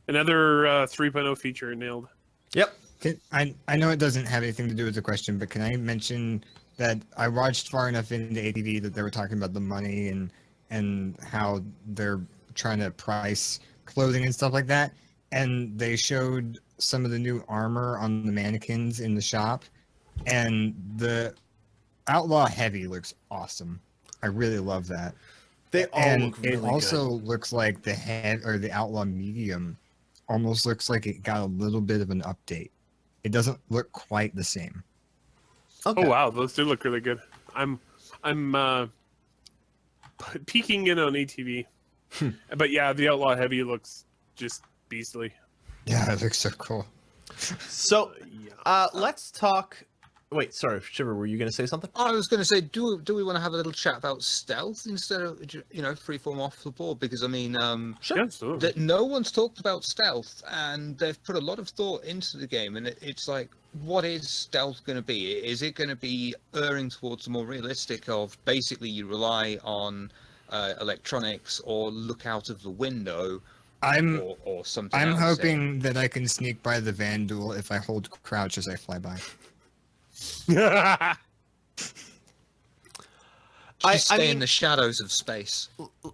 Another 3.0 feature nailed. Yep. I know it doesn't have anything to do with the question, but can I mention that I watched far enough into ATV that they were talking about the money and how they're trying to price clothing and stuff like that, and they showed some of the new armor on the mannequins in the shop, and the Outlaw Heavy looks awesome. I really love that. They all And look really it also good. looks like the head or the Outlaw Medium almost looks like it got a little bit of an update. It doesn't look quite the same. Okay. Oh wow, those do look really good. I'm peeking in on ATV, but yeah, the Outlaw Heavy looks just beastly. Yeah, it looks so cool. So, Yeah. let's talk. Wait, sorry, Shiver. Were you going to say something? I was going to say, do we want to have a little chat about stealth instead of freeform off the board? Because I mean, Sure. Yeah, absolutely. that no one's talked about stealth, and they've put a lot of thought into the game, and it's like, what is stealth going to be? Is it going to be erring towards the more realistic of basically you rely on electronics or look out of the window, or something I'm else? hoping that I can sneak by the Vandal if I hold crouch as I fly by. Just stay mean, in the shadows of space.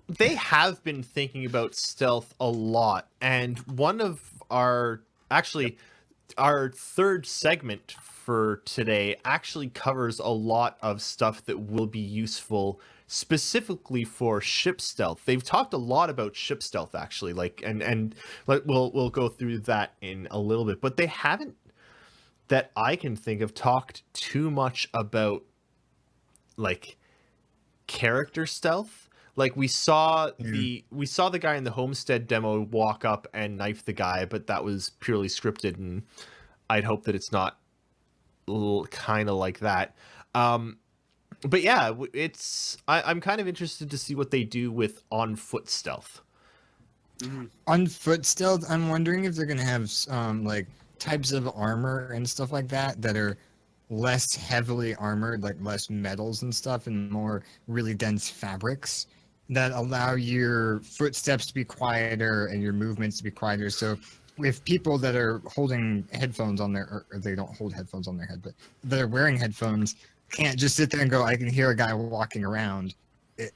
they have been thinking about stealth a lot, and one of our third segment for today actually covers a lot of stuff that will be useful specifically for ship stealth. They've talked a lot about ship stealth actually, and we'll go through that in a little bit, but they haven't, that I can think of, talked too much about like character stealth. Like we saw the guy in the Homestead demo walk up and knife the guy, but that was purely scripted, and I'd hope that it's not kind of like that. But yeah, I'm kind of interested to see what they do with on foot stealth. On foot stealth, I'm wondering if they're gonna have like types of armor and stuff like that are less heavily armored, like less metals and stuff, and more really dense fabrics that allow your footsteps to be quieter and your movements to be quieter. So if people that are holding headphones on their, or they don't hold headphones on their head, but they're wearing headphones, can't just sit there and go, I can hear a guy walking around.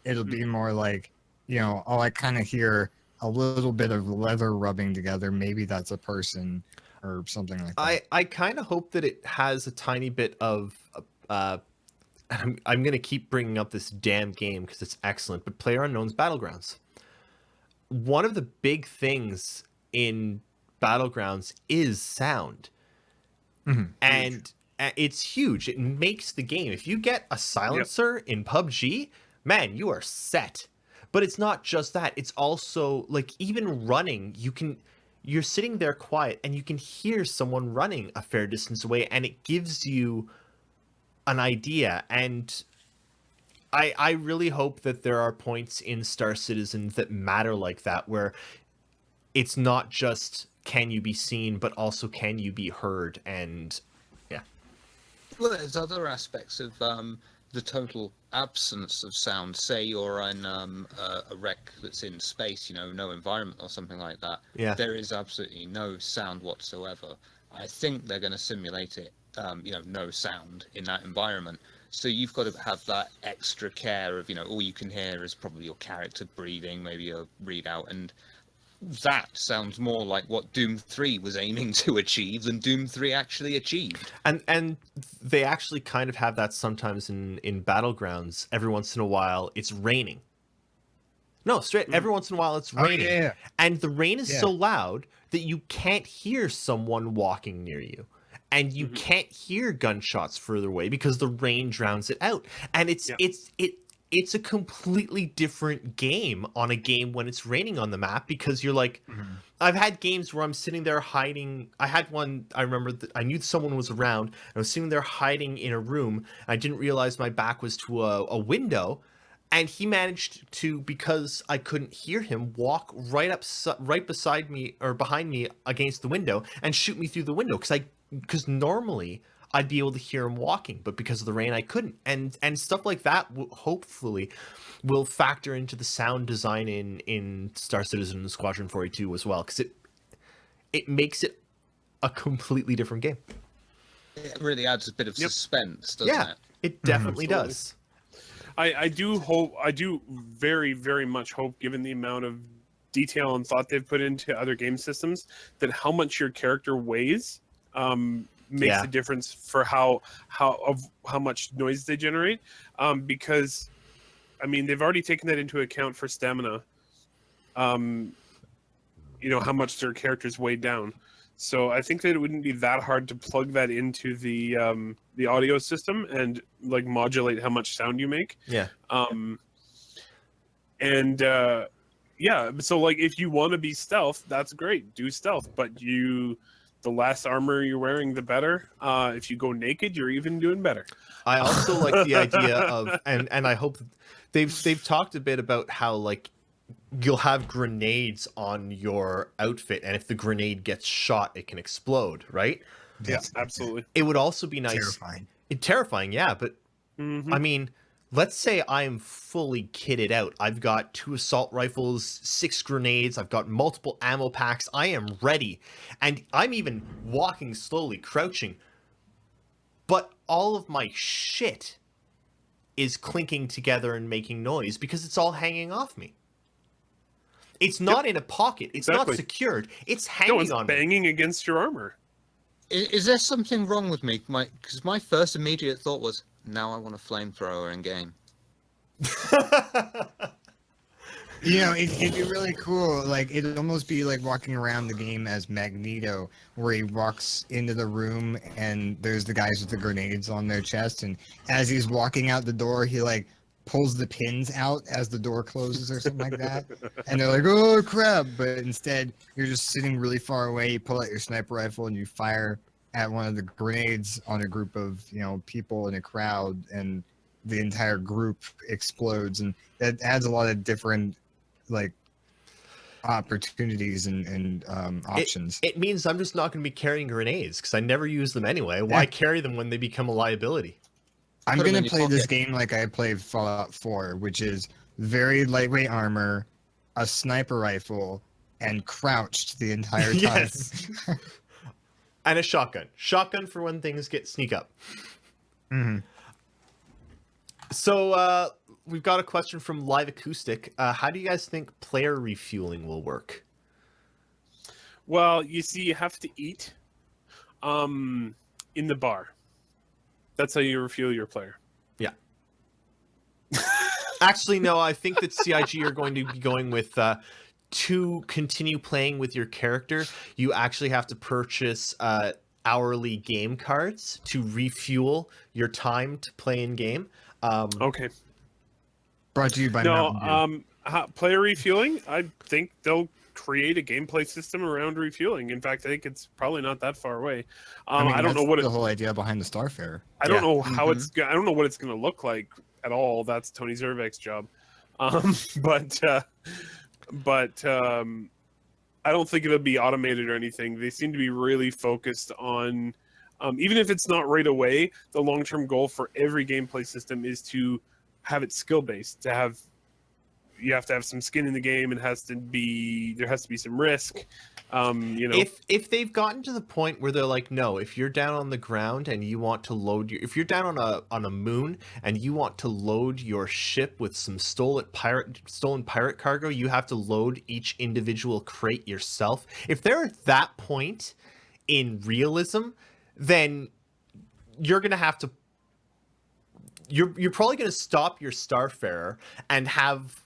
It'll be more like, I kind of hear a little bit of leather rubbing together. Maybe that's a person or something like that. I kind of hope that it has a tiny bit of I'm going to keep bringing up this damn game because it's excellent, but PlayerUnknown's Battlegrounds. One of the big things in Battlegrounds is sound. And it's huge. It makes the game. If you get a silencer in PUBG, man, you are set. But it's not just that. It's also like even running, you're sitting there quiet and you can hear someone running a fair distance away, and it gives you an idea. And I really hope that there are points in Star Citizen that matter like that, where it's not just can you be seen, but also can you be heard. And Well, there's other aspects of the total absence of sound, say you're in a wreck that's in space, no environment or something like that, Yeah. there is absolutely no sound whatsoever. I think they're going to simulate it, no sound in that environment. So you've got to have that extra care of, all you can hear is probably your character breathing, maybe a readout, and that sounds more like what Doom 3 was aiming to achieve than Doom 3 actually achieved. And they actually kind of have that sometimes in Battlegrounds. Every once in a while, it's raining. No, straight. Every once in a while, it's raining, yeah. and the rain is Yeah. so loud that you can't hear someone walking near you, and you can't hear gunshots further away because the rain drowns it out. And it's a completely different game on a game when it's raining on the map, because you're like, I've had games where I'm sitting there hiding. I had one, I remember that I knew someone was around, and I was sitting there hiding in a room, and I didn't realize my back was to a window, and he managed to, because I couldn't hear him, walk right beside me or behind me against the window and shoot me through the window, because normally I'd be able to hear him walking, but because of the rain, I couldn't. And stuff like that hopefully will factor into the sound design in Star Citizen and Squadron 42 as well, because it makes it a completely different game. It really adds a bit of suspense, doesn't Yeah, it? it definitely Absolutely. does. I do very, very much hope, given the amount of detail and thought they've put into other game systems, that how much your character weighs makes a difference for how much noise they generate. Because, I mean, they've already taken that into account for stamina. How much their characters weigh down. So I think that it wouldn't be that hard to plug that into the audio system and like modulate how much sound you make. Yeah. So like if you want to be stealth, that's great. Do stealth, but the less armor you're wearing, the better. If you go naked, you're even doing better. I also like the idea of, and I hope they've talked a bit about how, like, you'll have grenades on your outfit, and if the grenade gets shot, it can explode, right? Yeah, absolutely. It would also be nice. Terrifying, yeah, but I mean, let's say I'm fully kitted out. I've got 2 assault rifles, 6 grenades, I've got multiple ammo packs, I am ready. And I'm even walking slowly, crouching. But all of my shit is clinking together and making noise because it's all hanging off me. It's not in a pocket. It's not secured. It's hanging on me. Banging against your armor. Is there something wrong with me? Because my first immediate thought was, now I want a flamethrower in game. It'd be really cool. Like, it'd almost be like walking around the game as Magneto, where he walks into the room and there's the guys with the grenades on their chest, and as he's walking out the door, he like pulls the pins out as the door closes or something like that, and they're like, oh crap, but instead you're just sitting really far away, you pull out your sniper rifle and you fire at one of the grenades on a group of people in a crowd, and the entire group explodes, and that adds a lot of different like opportunities and options. It means I'm just not going to be carrying grenades because I never use them anyway. Why carry them when they become a liability? I'm going to play this game like I played Fallout 4, which is very lightweight armor, a sniper rifle, and crouched the entire time. Yes. And a shotgun. Shotgun for when things sneak up. Mm-hmm. So we've got a question from Live Acoustic. How do you guys think player refueling will work? Well, you see, you have to eat in the bar. That's how you refuel your player. Yeah. Actually, no, I think that CIG are going to be going with to continue playing with your character. You actually have to purchase hourly game cards to refuel your time to play in game. Okay. Brought to you by Mountain Dew. Player refueling, I think they'll create a gameplay system around refueling. In fact, I think it's probably not that far away. I don't know what the whole idea behind the Starfarer. I don't know how I don't know what it's going to look like at all. That's Tony Zervek's job. But I don't think it'll be automated or anything. They seem to be really focused on, even if it's not right away, the long-term goal for every gameplay system is to have it skill based. You have to have some skin in the game, and there has to be some risk. You know, if they've gotten to the point where they're like, no, if you're down on the ground and you want to if you're down on a moon and you want to load your ship with some stolen pirate cargo, you have to load each individual crate yourself. If they're at that point in realism, then you're gonna have to. You're probably gonna stop your Starfarer and have,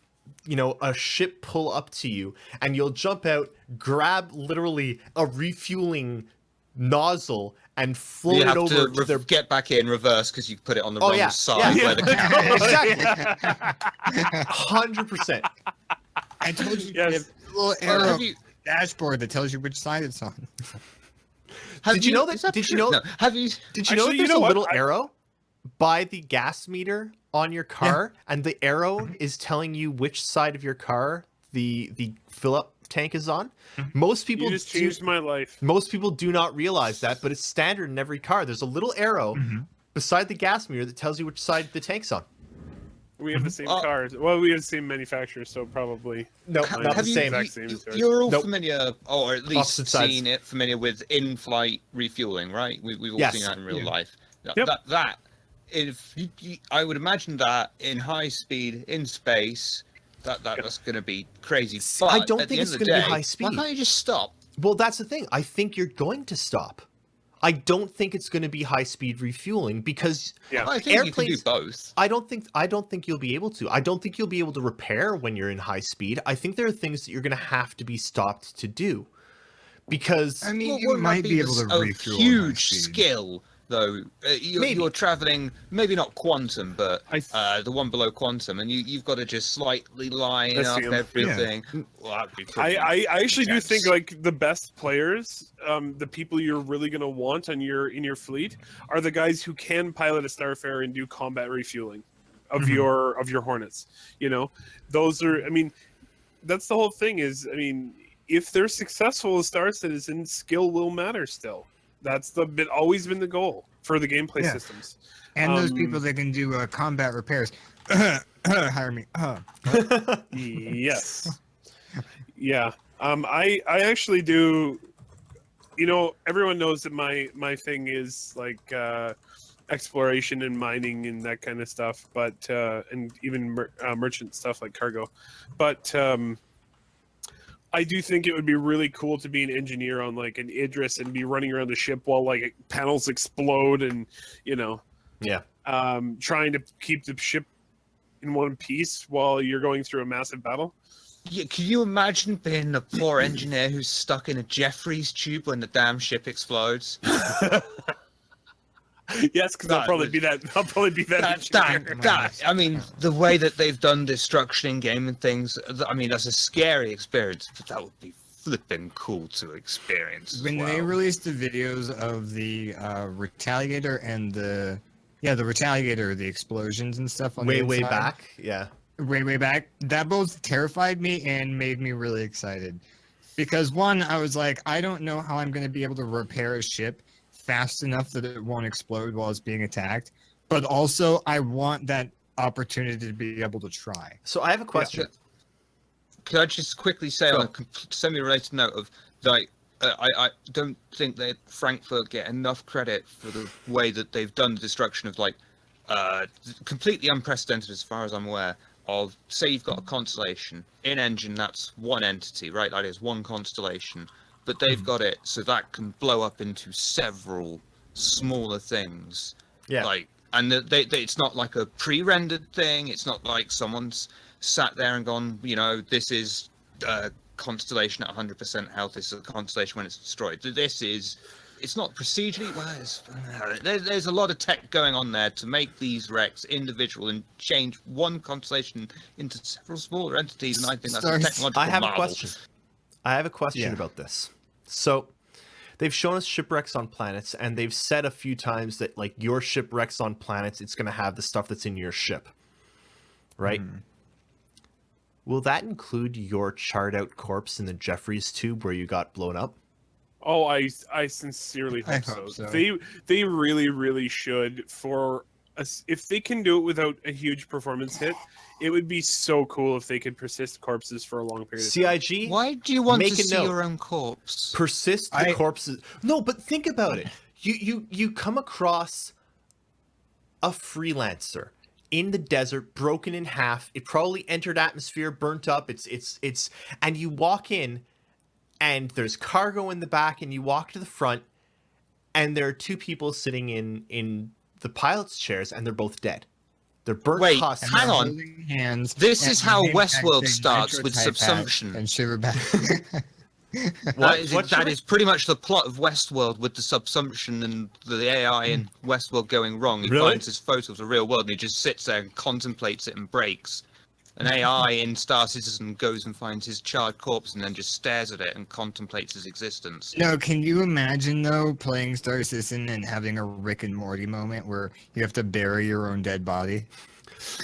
you know, a ship pull up to you, and you'll jump out, grab literally a refueling nozzle, and float it over to their. Get back in reverse because you put it on the wrong side where the Exactly. 100%. I told you. Yes. You have a little arrow dashboard that tells you which side it's on. Did you know that? Did you know? No. Have you? Did you know that there's a little arrow by the gas meter on your car, and the arrow is telling you which side of your car the fill up tank is on? Most people you just changed my life. Most people do not realize that, but it's standard in every car. There's a little arrow beside the gas meter that tells you which side the tank's on. We have the same cars. Well, we have the same manufacturer, so probably not the same. You're all familiar, or at least Opposite sides. familiar with in-flight refueling, right? We've all seen that in real life. Yep. That if I would imagine that in high speed in space, that's going to be crazy. But I don't think it's going to be high speed. Why can't you just stop? Well, that's the thing. I think you're going to stop. I don't think it's going to be high speed refueling because I think you can do both. I don't think you'll be able to. I don't think you'll be able to repair when you're in high speed. I think there are things that you're going to have to be stopped to do. Because I mean, you might be able to refuel. Huge skill, though. You're traveling, maybe not quantum, but the one below quantum, and you've got to just slightly line up everything. Yeah. Well, that'd be I actually do think like the best players, the people you're really going to want in your fleet, are the guys who can pilot a Starfarer and do combat refueling of your Hornets. You know, those are. I mean, that's the whole thing. Is I mean, if they're successful as Star Citizen, skill will matter still. That's always been the goal for the gameplay systems. And those people that can do combat repairs. Hire me. Yes. Yeah. I actually do. You know, everyone knows that my thing is like exploration and mining and that kind of stuff, but and even merchant stuff like cargo. But I do think it would be really cool to be an engineer on like an Idris and be running around the ship while like panels explode and, you know, trying to keep the ship in one piece while you're going through a massive battle. Yeah, can you imagine being the poor engineer who's stuck in a Jeffries tube when the damn ship explodes? Yes, because I'll probably be that. I mean, the way that they've done destruction in game and things. I mean, that's a scary experience, but that would be flipping cool to experience. When they released the videos of the Retaliator and the Retaliator, the explosions and stuff on way back, way back, that both terrified me and made me really excited, because one, I was like, I don't know how I'm going to be able to repair a ship fast enough that it won't explode while it's being attacked, but also I want that opportunity to be able to try. So I have a question. Could I just quickly say on a semi-related note of like, I don't think that Frankfurt get enough credit for the way that they've done the destruction of like completely unprecedented as far as I'm aware of. Say you've got a constellation in engine, that's one entity, right? That is one constellation. But they've got it so that can blow up into several smaller things. Yeah. Like, and it's not like a pre-rendered thing. It's not like someone's sat there and gone, you know, this is a constellation at 100% health. This is a constellation when it's destroyed. It's not procedurally. Well, there's a lot of tech going on there to make these wrecks individual and change one constellation into several smaller entities. And I think that's a technological marvel. I have a question about this. So they've shown us shipwrecks on planets, and they've said a few times that like your shipwrecks on planets, it's going to have the stuff that's in your ship, right? Will that include your charred out corpse in the Jeffries tube where you got blown up? Oh, I sincerely hope so. so. They really, really should, for if they can do it without a huge performance hit, it would be so cool if they could persist corpses for a long period of time. CIG, Why do you want Make to a see note. your own corpse? persist the corpses. No, but think about it. You come across a freelancer in the desert, broken in half. It probably entered atmosphere, burnt up. It's and you walk in, and there's cargo in the back, and you walk to the front, and there are two people sitting in the pilot's chairs, and they're both dead. They're burnt Wait, husks. hang on. Holding hands. This and is how name tag Westworld saying starts Nitro with type hat subsumption. And Shiver back. What, that is pretty much the plot of Westworld, with the subsumption and the AI in Westworld going wrong. He Really? finds his photo of the real world and he just sits there and contemplates it and breaks. An AI in Star Citizen goes and finds his charred corpse and then just stares at it and contemplates his existence. No, can you imagine though playing Star Citizen and having a Rick and Morty moment where you have to bury your own dead body?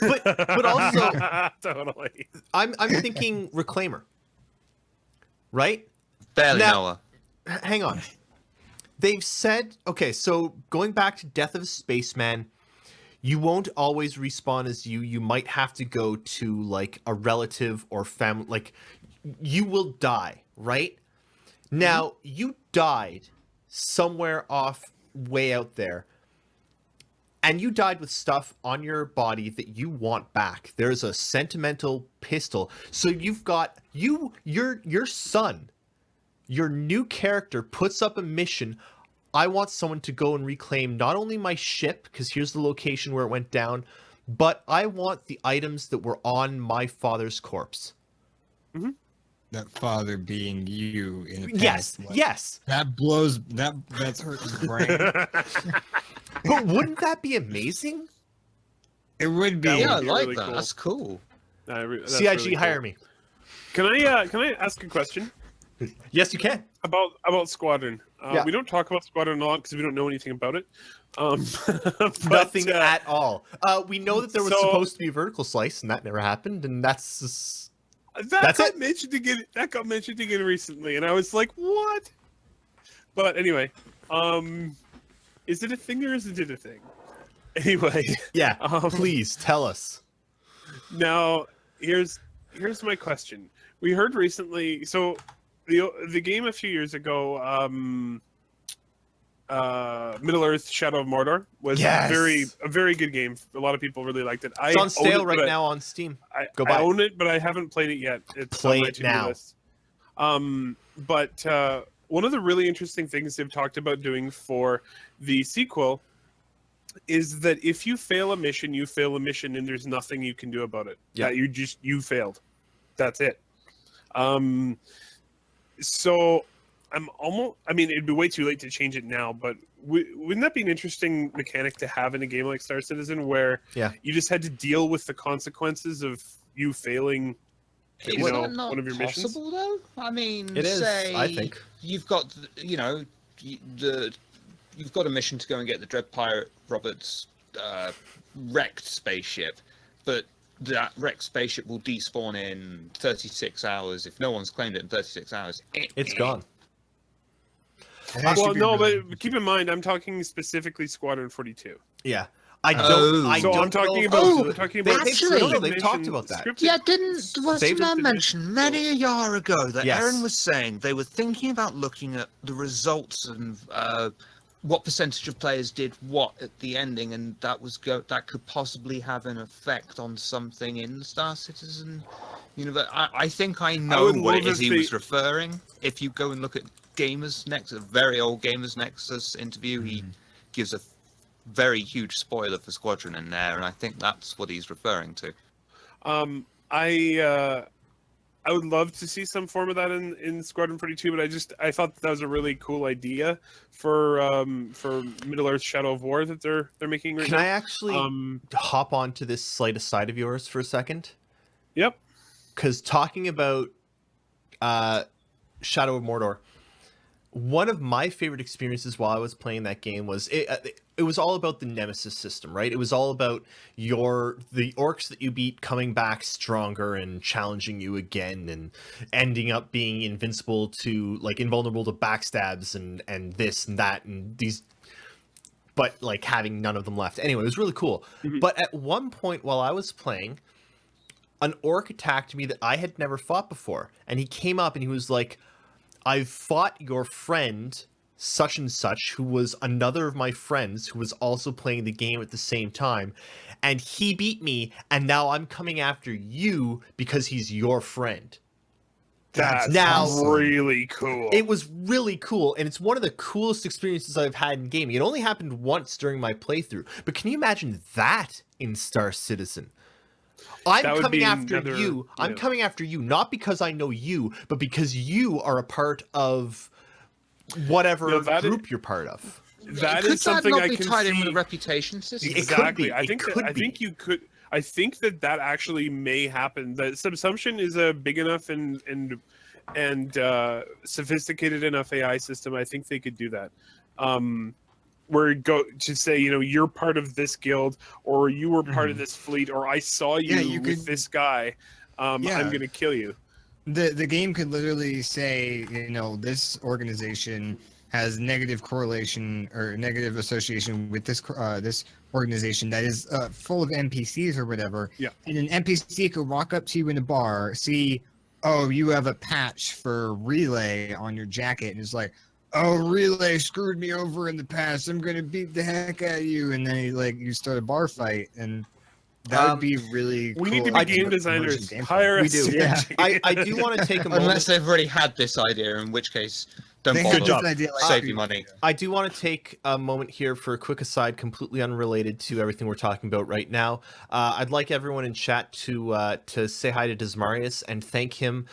but also Totally. I'm thinking Reclaimer. Right? Barely Now- know her. Hang on. They've said, okay, so going back to Death of a Spaceman, you won't always respawn as you. You might have to go to like a relative or family. Like, you will die, right? Now, you died somewhere off way out there, and you died with stuff on your body that you want back. There's a sentimental pistol. So you've got your son, your new character puts up a mission. I want someone to go and reclaim not only my ship, because here's the location where it went down, but I want the items that were on my father's corpse. That father being you in a Yes, past life. yes. That's hurt his brain. But wouldn't that be amazing? It would be. Yeah, I be like really that. cool. That's cool. That's CIG, really hire cool. me. Can I ask a question Yes, you can. about Squadron? Yeah. We don't talk about Squadron a lot because we don't know anything about it. But, Nothing at all. We know that there was so- supposed to be a vertical slice, and that never happened, and that's That got it. mentioned again recently, and I was like, "What?" But anyway, is it a thing or isn't it a thing? Anyway, yeah. Um, Please tell us. now here's my question. We heard recently, so the game a few years ago, Middle Earth: Shadow of Mordor was Yes. a very good game. A lot A lot of it. It's I on own sale it, right but now on Steam. Go I buy it. own it, but I haven't played it yet. It's Play on my it to-do now. list. But one of the really interesting things they've talked about doing for the sequel is that if you fail a mission, you fail a mission, and there's nothing you can do about it. Yeah. That you failed. That's it. So I'm almost. I mean, it'd be way too late to change it now, but wouldn't that be an interesting mechanic to have in a game like Star Citizen, where Yeah. you just had to deal with the consequences of you failing? Is You know, that not one of your missions? possible though? I mean, It is, say I think. you've got you've got a mission to go and get the Dread Pirate Roberts wrecked spaceship, but that wrecked spaceship will despawn in 36 hours. If no one's claimed it in 36 hours, It's gone. It has to Well, be no, really- but keep in mind, I'm talking specifically Squadron 42. Yeah. I don't. Oh. I So don't I'm talking know- about. Oh, I'm talking they- about. they've- actually- no, they've talked about that. scripted- Yeah, wasn't Saved that it. mentioned many a year ago that Yes. Aaron was saying they were thinking about looking at the results and what percentage of players did what at the ending, and that could possibly have an effect on something in Star Citizen. I think I know would what it love is if he they- was referring. If you go and look at Gamers Nexus, a very old Gamers Nexus interview, he gives a very huge spoiler for Squadron in there, and I think that's what he's referring to. I would love to see some form of that in Squadron 42, but I thought that was a really cool idea for Middle Earth: Shadow of War that they're making right Can I now. actually hop onto this slight aside of yours for a second? Yep. Because talking about Shadow of Mordor, one of my favorite experiences while I was playing that game was it was all about the Nemesis system, right? It was all about the orcs that you beat coming back stronger and challenging you again and ending up being invulnerable to backstabs and this and that and these but like having none of them left. Anyway, it was really cool. But at one point while I was playing, an orc attacked me that I had never fought before. And he came up and he was like, I've fought your friend such and such, who was another of my friends who was also playing the game at the same time. And he beat me, and now I'm coming after you because he's your friend. That's Now- really cool. It was really cool, and it's one of the coolest experiences I've had in gaming. It only happened once during my playthrough, but can you imagine that in Star Citizen? I'm That would coming be after another- you. I'm yeah. coming after you, not because I know you, but because you are a part of whatever No, that group you're part of. That Could is something that not I be can tied see. in with a reputation system? It could Exactly. be. I It think could I think be. you could. I think that actually may happen. The subsumption is a big enough and sophisticated enough AI system. I think they could do that. Where go to say, you're part of this guild, or you were part of this fleet, or I saw you, Yeah, you with could- this guy. I'm Yeah. gonna kill you. The game could literally say, this organization has negative correlation or negative association with this this organization that is full of NPCs or whatever. Yeah. And an NPC could walk up to you in a bar, see, oh, you have a patch for Relay on your jacket, and it's like, oh, Relay screwed me over in the past. I'm gonna beat the heck out of you, and then you start a bar fight, and that would be really. We cool need to be as game a designers. immersive gameplay. Hire We us. do. Yeah. I do want to take a moment. Unless they've already had this idea, in which case, don't They bother. had this idea, like, Save your money. I do want to take a moment here for a quick aside, completely unrelated to everything we're talking about right now. I'd like everyone in chat to say hi to Desmarius and thank him.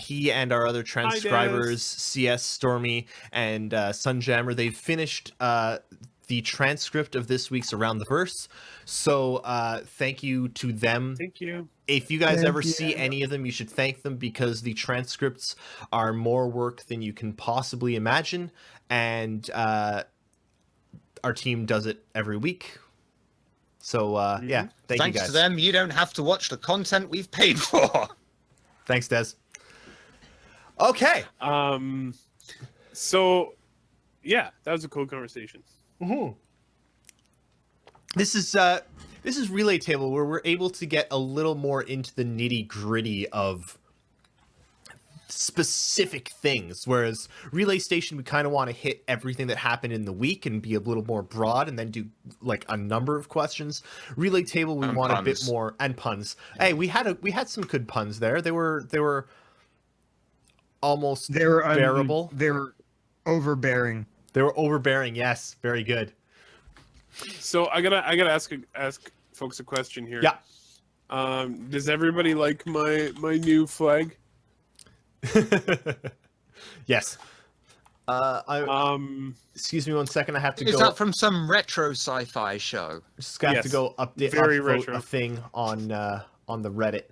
He and our other transcribers, CS, Stormy, and Sunjammer, they've finished the transcript of this week's Around the Verse. So thank you to them. Thank you. If you guys Thank ever you. see any of them, you should thank them because the transcripts are more work than you can possibly imagine. And our team does it every week. So, yeah, thank Thanks you guys. to them, you don't have to watch the content we've paid for. Thanks, Des. Okay. So, yeah, that was a cool conversation. This is RelayTable, where we're able to get a little more into the nitty-gritty of specific things, whereas Relay Station, we kind of want to hit everything that happened in the week and be a little more broad and then do like a number of questions. RelayTable, we And want a bit puns. more, and puns. Hey, we had some good puns there. They were almost They were bearable. They were overbearing. They were overbearing. Yes, very good. So I gotta ask folks a question here. Yeah. Does everybody like my new flag? Yes. Excuse me 1 second. I have to Is go. that from some retro sci-fi show? Just have to Yes. go update Very upvote retro. a thing on the Reddit.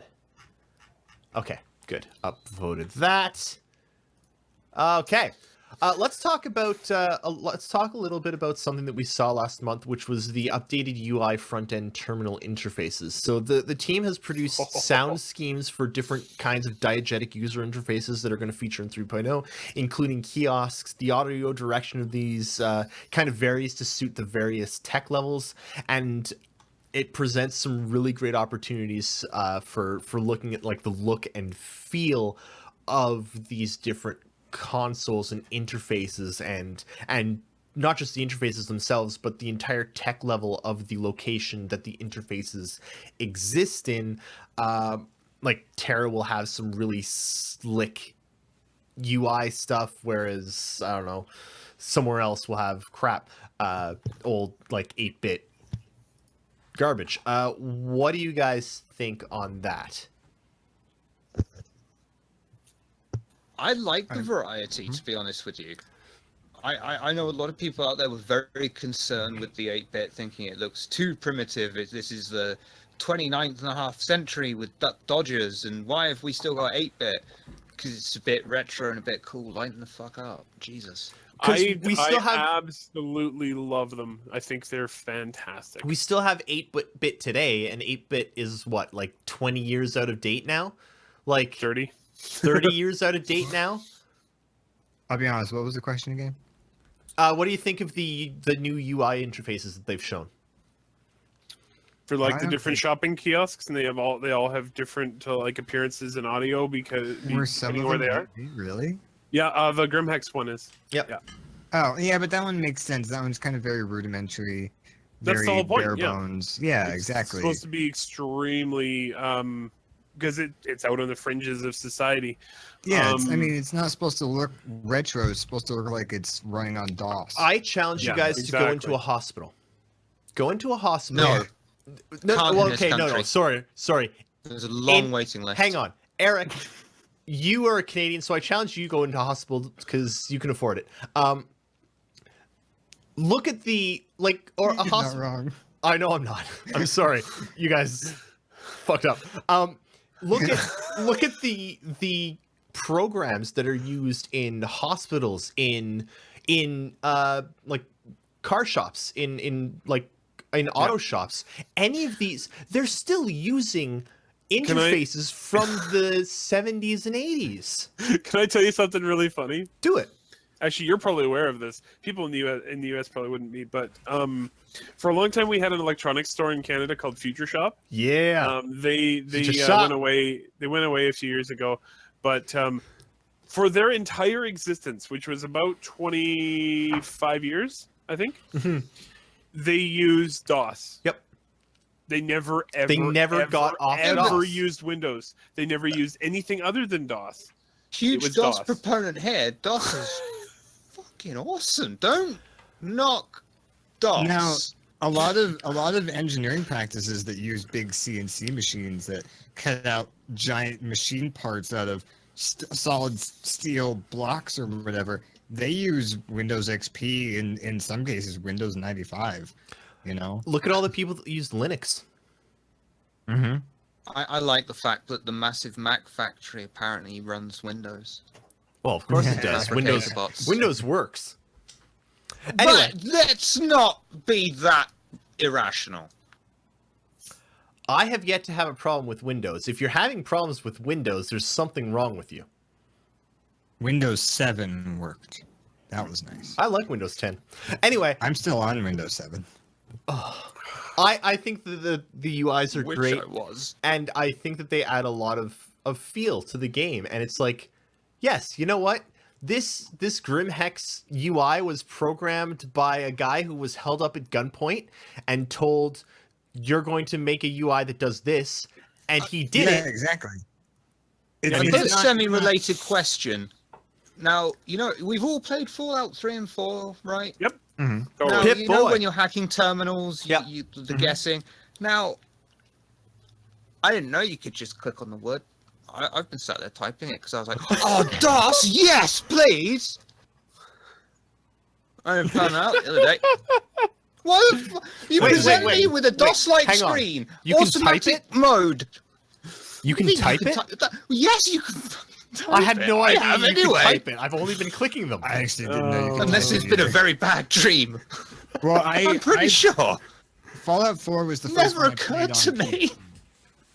Okay, good. Upvoted that. Okay. Let's talk a little bit about something that we saw last month, which was the updated UI front-end terminal interfaces. So the team has produced sound schemes for different kinds of diegetic user interfaces that are going to feature in 3.0, including kiosks. The audio direction of these kind of varies to suit the various tech levels, and it presents some really great opportunities for looking at like the look and feel of these different consoles and interfaces, and not just the interfaces themselves, but the entire tech level of the location that the interfaces exist in. Like Terra will have some really slick UI stuff, whereas I don't know, somewhere else will have crap, old like 8-bit garbage. What do you guys think on that? I like the variety, to be honest with you. I know a lot of people out there were very concerned with the 8-bit, thinking it looks too primitive. This is the 29th and a half century with Duck Dodgers, and why have we still got 8-bit? Because it's a bit retro and a bit cool. Lighten the fuck up. Jesus. 'Cause I we still have- absolutely love them. I think they're fantastic. We still have 8-bit today, and 8-bit is what, like 20 years out of date now? Like 30. 30 years out of date now? I'll be honest. What was the question again? What do you think of the new UI interfaces that they've shown? For like I the don't different think- shopping kiosks, and they all have different like appearances and audio because Were some depending of where them they are. really? Yeah, the Grimhex one is. Yep. Yeah. Oh, yeah, but that one makes sense. That one's kind of very rudimentary, That's the very whole point, bare yeah. bones. Yeah, It's exactly. supposed to be extremely because it's out on the fringes of society. Yeah, I Um, mean, it's not supposed to look retro. It's supposed to look like it's running on DOS. I challenge you Yeah, guys to go into exactly. a hospital. Go into a hospital. No, No, Can't well, in this okay, no. country. Sorry. there's a long In- waiting list. Hang on, Eric. You are a Canadian, so I challenge you to go into a hospital because you can afford it. Look at the or a You're not hospital. wrong. I know I'm not. I'm sorry. You guys fucked up. Look at the programs that are used in hospitals, in like car shops, in auto shops. Any of these, they're still using interfaces from the 70s and 80s. Can I tell you something really funny? Do it. Actually, you're probably aware of this. People in the US probably wouldn't be, but for a long time we had an electronics store in Canada called Future Shop. Yeah. They Future Shop. went away. They went away a few years ago, but for their entire existence, which was about 25 years, I think, Mhm. they used DOS. Yep. They never ever got off of ever DOS. used Windows. They never used anything other than DOS. Huge was DOS DOS. proponent here. DOS is fucking awesome. Don't knock DOS. Now, a lot of engineering practices that use big CNC machines that cut out giant machine parts out of solid steel blocks or whatever, they use Windows XP, in some cases Windows 95. You know. Look at all the people that use Linux. Mm-hmm. I like the fact that the massive Mac factory apparently runs Windows. Well, of course it does. Windows Fabricator bots. Windows works. Anyway, But let's not be that irrational. I have yet to have a problem with Windows. If you're having problems with Windows, there's something wrong with you. Windows 7 worked. That was nice. I like Windows 10. Anyway, I'm still on Windows 7. I think that the UIs are Which great, I was. and I think that they add a lot of feel to the game. And it's like, yes, you know what? This Grimhex UI was programmed by a guy who was held up at gunpoint and told, "You're going to make a UI that does this," and he did Yeah, it. exactly. A I mean, bit it's not- semi-related question. Now, we've all played Fallout 3 and 4, right? Mhm. Totally. Now, Pip you know boy. when you're hacking terminals, Yeah. the guessing. Now, I didn't know you could just click on the word. I've been sat there typing it because I was like, oh, DOS, yes, please! I didn't found out the other day. Why the you Wait, present wait, me with a DOS-like hang on. screen. You can type automatic mode. You can What do you mean type it? Yes, you can. I had no I idea have you anyway. could type it. I've only been clicking them. I actually didn't know you could Unless type it's it been a either. very bad dream. Well, I'm pretty sure. Fallout 4 was the first Never one I played occurred to on me. PC.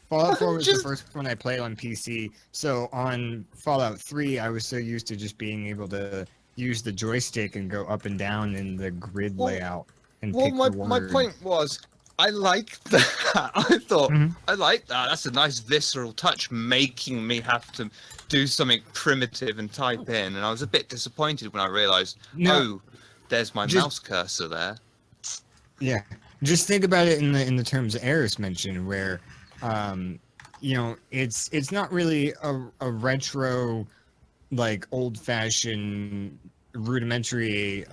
Fallout 4 was Just- the first one I played on PC. So on Fallout 3, I was so used to just being able to use the joystick and go up and down in the grid Well- layout and Well, pick my the word. point was, I like that. I thought, Mhm. I like that. That's a nice visceral touch, making me have to do something primitive and type in. And I was a bit disappointed when I realized, No. oh, there's my Just- mouse cursor there. Yeah, just think about it in the terms Erris mentioned, where, it's not really a retro, like old-fashioned rudimentary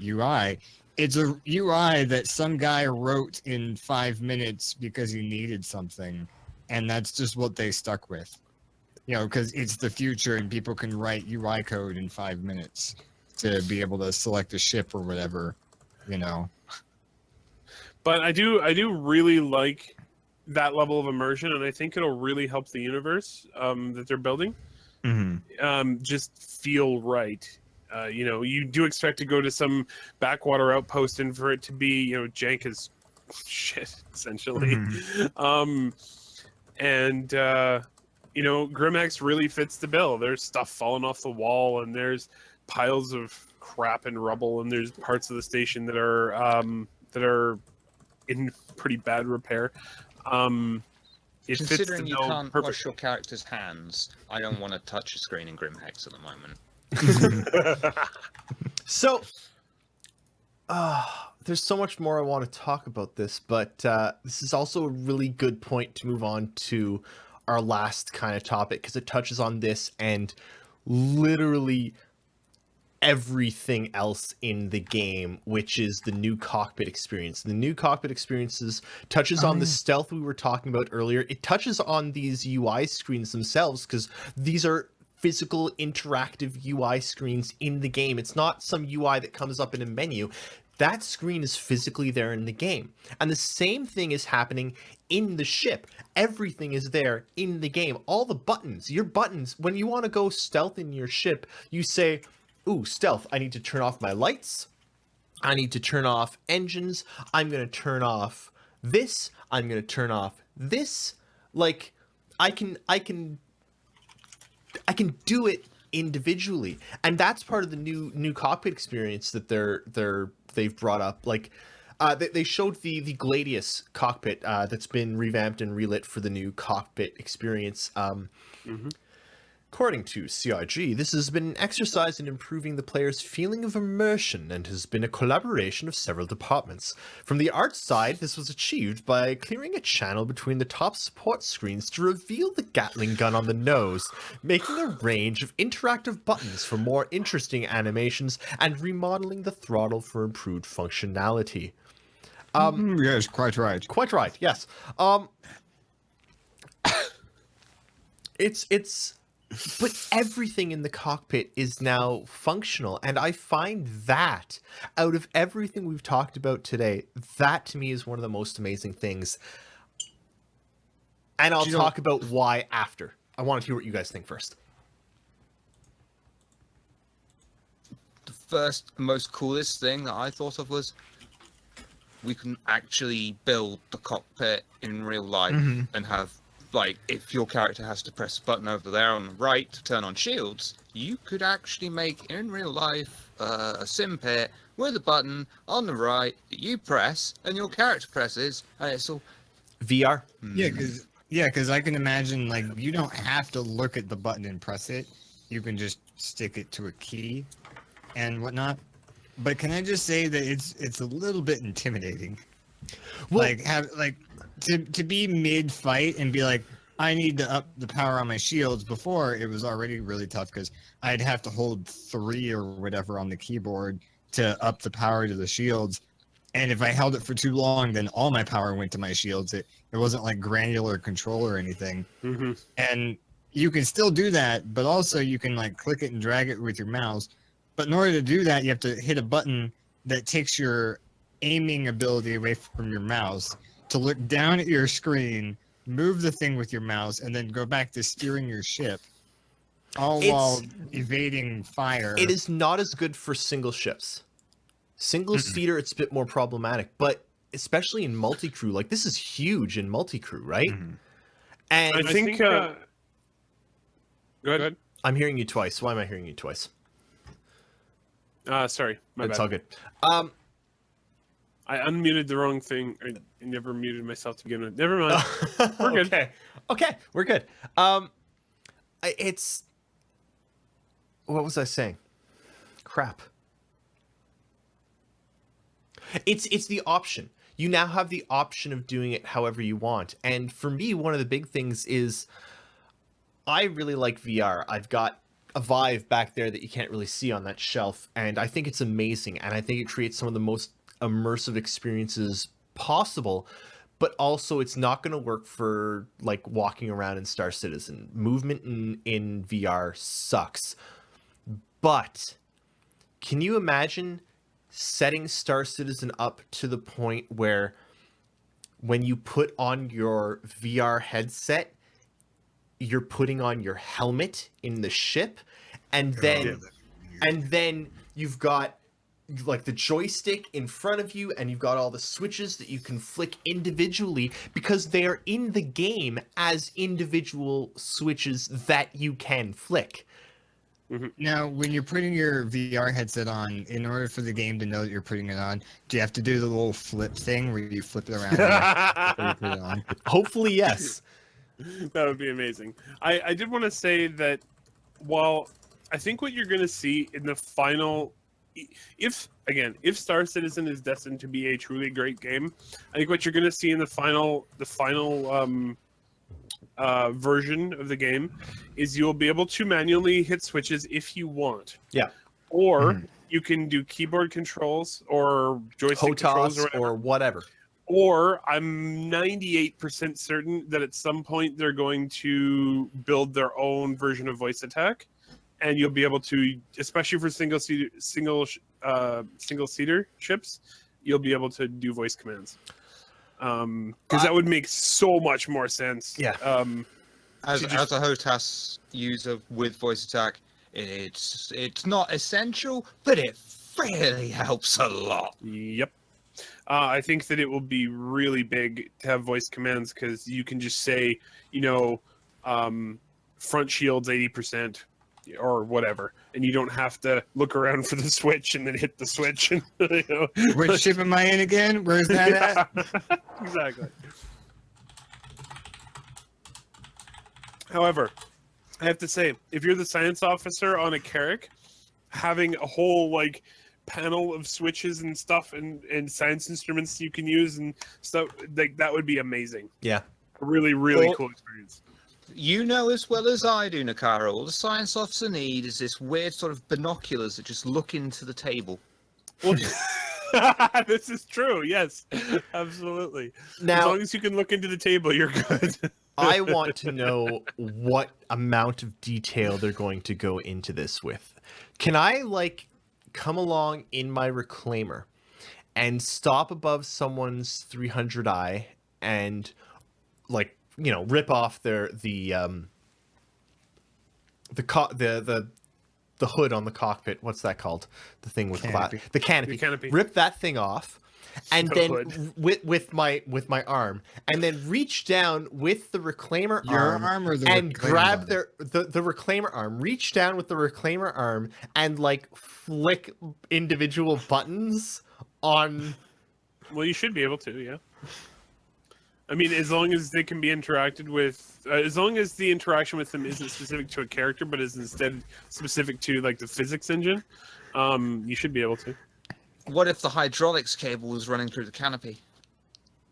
UI. It's a UI that some guy wrote in 5 minutes because he needed something, and that's just what they stuck with. Because it's the future and people can write UI code in 5 minutes to be able to select a ship or whatever. But I do really like that level of immersion, and I think it'll really help the universe that they're building just feel right. You do expect to go to some backwater outpost and for it to be, jank as shit, essentially. Grimhex really fits the bill. There's stuff falling off the wall, and there's piles of crap and rubble, and there's parts of the station that are in pretty bad repair. It fits Considering the you bill can't perfectly. wash your character's hands, I don't want to touch a screen in Grim Hex at the moment. So, there's so much more I want to talk about this, but this is also a really good point to move on to our last kind of topic, because it touches on this and literally everything else in the game, which is the new cockpit experience. The new cockpit experiences touches on the stealth we were talking about earlier. It touches on these UI screens themselves, because these are physical interactive UI screens in the game. It's not some UI that comes up in a menu. That screen is physically there in the game. And the same thing is happening in the ship. Everything is there in the game. All the buttons, your buttons, when you want to go stealth in your ship, you say, ooh, stealth, I need to turn off my lights. I need to turn off engines. I'm going to turn off this. I'm going to turn off this. Like, I can do it individually. And that's part of the new cockpit experience that they've brought up. Like, they showed the Gladius cockpit that's been revamped and relit for the new cockpit experience. According to CIG, this has been an exercise in improving the player's feeling of immersion and has been a collaboration of several departments. From the art side, this was achieved by clearing a channel between the top support screens to reveal the Gatling gun on the nose, making a range of interactive buttons for more interesting animations, and remodeling the throttle for improved functionality. Yes, quite right. Quite right, yes. But everything in the cockpit is now functional, and I find that, out of everything we've talked about today, that to me is one of the most amazing things. And I'll talk about why after. I want to hear what you guys think first. The first, most coolest thing that I thought of was we can actually build the cockpit in real life and have, like, if your character has to press a button over there on the right to turn on shields, you could actually make in real life a sim pit with a button on the right that you press and your character presses, and it's all VR? Yeah, because I can imagine, like, you don't have to look at the button and press it. You can just stick it to a key and whatnot. But can I just say that it's a little bit intimidating? Well, To be mid-fight and be like, I need to up the power on my shields. Before, it was already really tough because I'd have to hold 3 or whatever on the keyboard to up the power to the shields. And if I held it for too long, then all my power went to my shields. It wasn't like granular control or anything. And you can still do that, but also you can like click it and drag it with your mouse. But in order to do that, you have to hit a button that takes your aiming ability away from your mouse to look down at your screen, move the thing with your mouse, and then go back to steering your ship, all while evading fire. It is not as good for single ships. Single-seater, it's a bit more problematic, but especially in multi-crew, like, this is huge in multi-crew, right? And I think go ahead. I'm hearing you twice. Why am I hearing you twice? Sorry, my It's bad. all good. I unmuted the wrong thing. I never muted myself to begin with. Never mind. We're good. Okay, we're good. It's... What was I saying? Crap. It's the option. You now have the option of doing it however you want. And for me, one of the big things is I really like VR. I've got a Vive back there that you can't really see on that shelf, and I think it's amazing, and I think it creates some of the most immersive experiences possible, but also it's not going to work for like walking around in Star Citizen. Movement in VR sucks. But can you imagine setting Star Citizen up to the point where when you put on your VR headset, you're putting on your helmet in the ship, and then you've got like the joystick in front of you, and you've got all the switches that you can flick individually because they are in the game as individual switches that you can flick. Now, when you're putting your VR headset on, in order for the game to know that you're putting it on, do you have to do the little flip thing where you flip it around before you put it on? Hopefully, yes. That would be amazing. I did want to say that while I think what you're going to see in the final, if Star Citizen is destined to be a truly great game, I think what you're going to see in the final version of the game is you'll be able to manually hit switches if you want. Yeah. Or you can do keyboard controls or joystick controls HOTAS or whatever. Or I'm 98% certain that at some point they're going to build their own version of voice attack, and you'll be able to, especially for single seater ships, you'll be able to do voice commands. Because that would make so much more sense. Yeah. As a HOTAS user with voice attack, it's not essential, but it really helps a lot. Yep. I think that it will be really big to have voice commands because you can just say, front shields 80% or whatever, and you don't have to look around for the switch and then hit the switch. And, Which ship am I in again? Where's that at? Exactly. However, I have to say, if you're the science officer on a Carrack, having a whole panel of switches and stuff and science instruments you can use and stuff that would be amazing. Yeah. A really, really cool experience. You know as well as I do, Nehkara, all the science officer need is this weird sort of binoculars that just look into the table. Well, this is true. Yes, absolutely. Now, as long as you can look into the table, you're good. I want to know what amount of detail they're going to go into this with. Can I come along in my reclaimer and stop above someone's 300i and rip off the hood on the cockpit? What's that called? The thing with Canopy. the canopy. The canopy. Rip that thing off, and The then hood. with my arm, and then reach down with the reclaimer Your arm, arm or the and reclaimer grab arm? the reclaimer arm. Reach down with the reclaimer arm and flick individual buttons on. Well, you should be able to, yeah. I mean, as long as they can be interacted with, as long as the interaction with them isn't specific to a character, but is instead specific to the physics engine, you should be able to. What if the hydraulics cable was running through the canopy?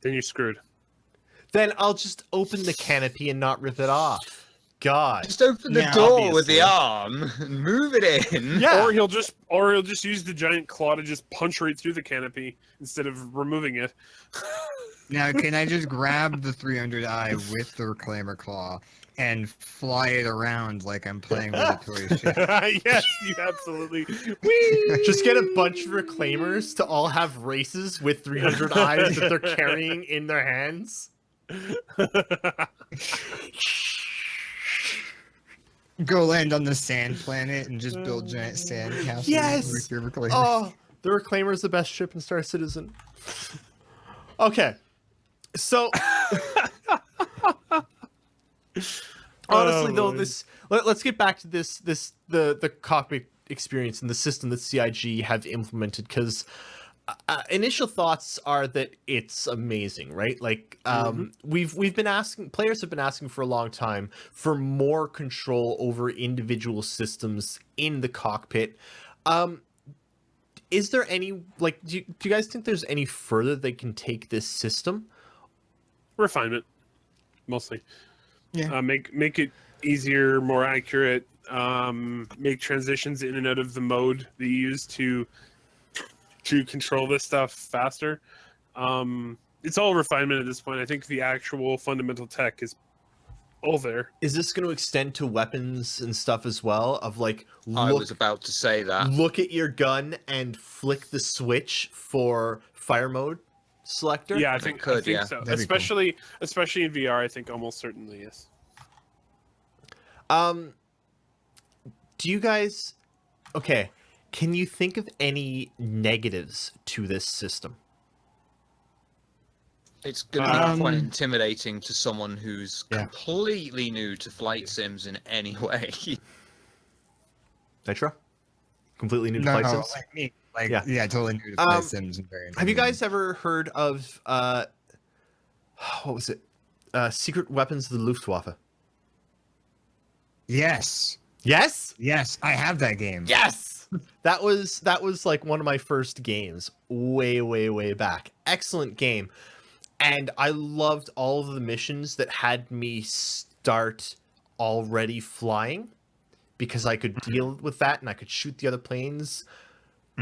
Then you're screwed. Then I'll just open the canopy and not rip it off. God. Just open the Yeah, door with obviously. the arm and move it in. Yeah. Or he'll just use the giant claw to just punch right through the canopy instead of removing it. Now, can I just grab the 300i with the reclaimer claw and fly it around like I'm playing with a toy ship? Yes, you absolutely. Whee! Just get a bunch of reclaimers to all have races with 300 eyes that they're carrying in their hands. Go land on the sand planet and just build giant sand castles Yes! with your reclaimers. Oh, the reclaimer is the best ship in Star Citizen. Okay, so honestly, though, let's get back to the cockpit experience and the system that CIG have implemented, because initial thoughts are that it's amazing, right? We've been asking, players have been asking for a long time for more control over individual systems in the cockpit. Is there any do you guys think there's any further they can take this system? Refinement, mostly. Yeah. Make it easier, more accurate. Make transitions in and out of the mode that you use to control this stuff faster. It's all refinement at this point. I think the actual fundamental tech is all there. Is this going to extend to weapons and stuff as well? Of I was about to say that. look at your gun and flick the switch for fire mode selector? Yeah, I think could, yeah. so. That'd be cool. Especially in VR, I think almost certainly yes. Do you guys... Okay, can you think of any negatives to this system? It's going to be quite Um, intimidating to someone who's Yeah. completely new to flight sims in any way. Nitro? Completely new to No, Flight no, Sims? like me. Like, Yeah. yeah, totally new to play Um, Sims and very Have you entertaining. guys ever heard of what was it? Secret Weapons of the Luftwaffe. Yes. Yes? Yes, I have that game. Yes. That was like one of my first games way back. Excellent game. And I loved all of the missions that had me start already flying because I could deal with that and I could shoot the other planes.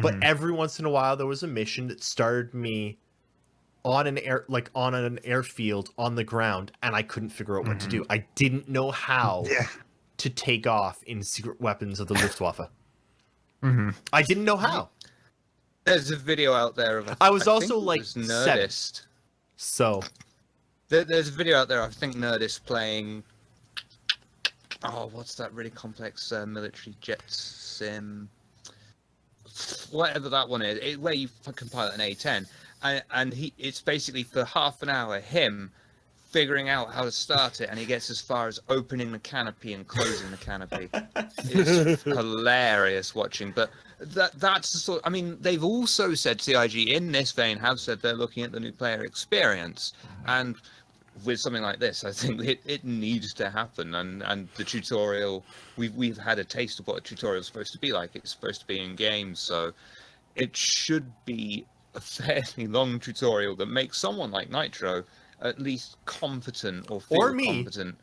But Mhm. every once in a while there was a mission that started me on an airfield on the ground and I couldn't figure out what to do. I didn't know how Yeah. to take off in Secret Weapons of the Luftwaffe. hmm I didn't know how. There's a video out there of I was think also it like was 7. Nerdist. So There's a video out there. I think Nerdist playing. Oh, what's that really complex military jet sim? Whatever that one is, where you can pilot an A-10, and it's basically for half an hour him figuring out how to start it, and he gets as far as opening the canopy and closing the canopy. It's hilarious watching, but that's the sort. I mean, they've also said CIG in this vein have said they're looking at the new player experience, and with something like this, I think it needs to happen, and the tutorial we've had a taste of what a tutorial is supposed to be like. It's supposed to be in game, so it should be a fairly long tutorial that makes someone like Nitro at least competent or feel competent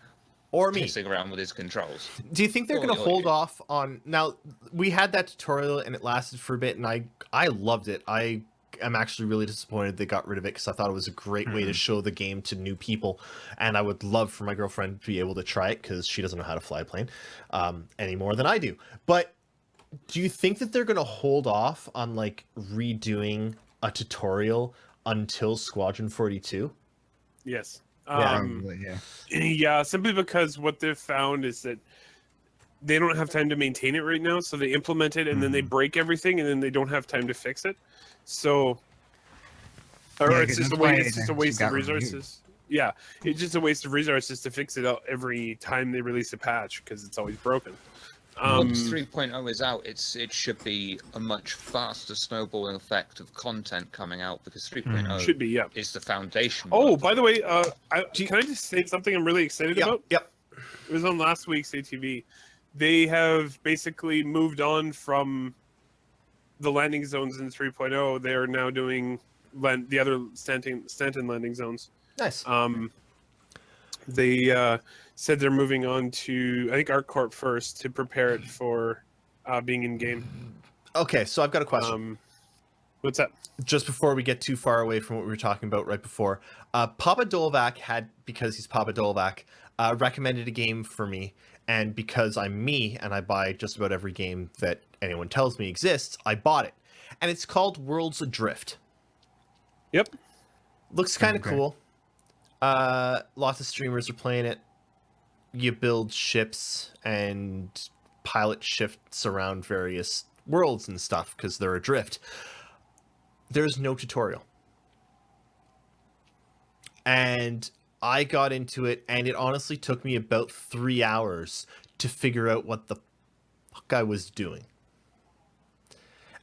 or me. pissing around with his controls. Do you think they're going to hold off on now? We had that tutorial and it lasted for a bit, and I loved it. I am actually really disappointed they got rid of it because I thought it was a great way to show the game to new people, and I would love for my girlfriend to be able to try it because she doesn't know how to fly a plane any more than I do. But do you think that they're going to hold off on like redoing a tutorial until Squadron 42? Yes. Probably, yeah. Yeah, simply because what they've found is that they don't have time to maintain it right now, so they implement it and then they break everything and then they don't have time to fix it. So Yeah, it's 'cause just a that's way why it's just a it waste got of resources. Yeah, it's just a waste of resources to fix it out every time they release a patch because it's always broken. Once 3.0 is out, it should be a much faster snowballing effect of content coming out because 3.0 should be, yeah. is the foundation. Oh, by the way, can I just say something I'm really excited about? Yep. It was on last week's ATV. They have basically moved on from the landing zones in 3.0. They are now doing the other Stanton landing zones. Nice. They said they're moving on to, I think, ArcCorp first to prepare it for being in game. Okay, so I've got a question. What's that? Just before we get too far away from what we were talking about right before, Papa Dolvac had, because he's Papa Dolvac, recommended a game for me, and because I'm me and I buy just about every game that anyone tells me exists, I bought it. And it's called Worlds Adrift. Yep. Looks kind of Okay. cool. Lots of streamers are playing it. You build ships and pilot shifts around various worlds and stuff because they're adrift. There's no tutorial. And I got into it, and it honestly took me about 3 hours to figure out what the fuck I was doing.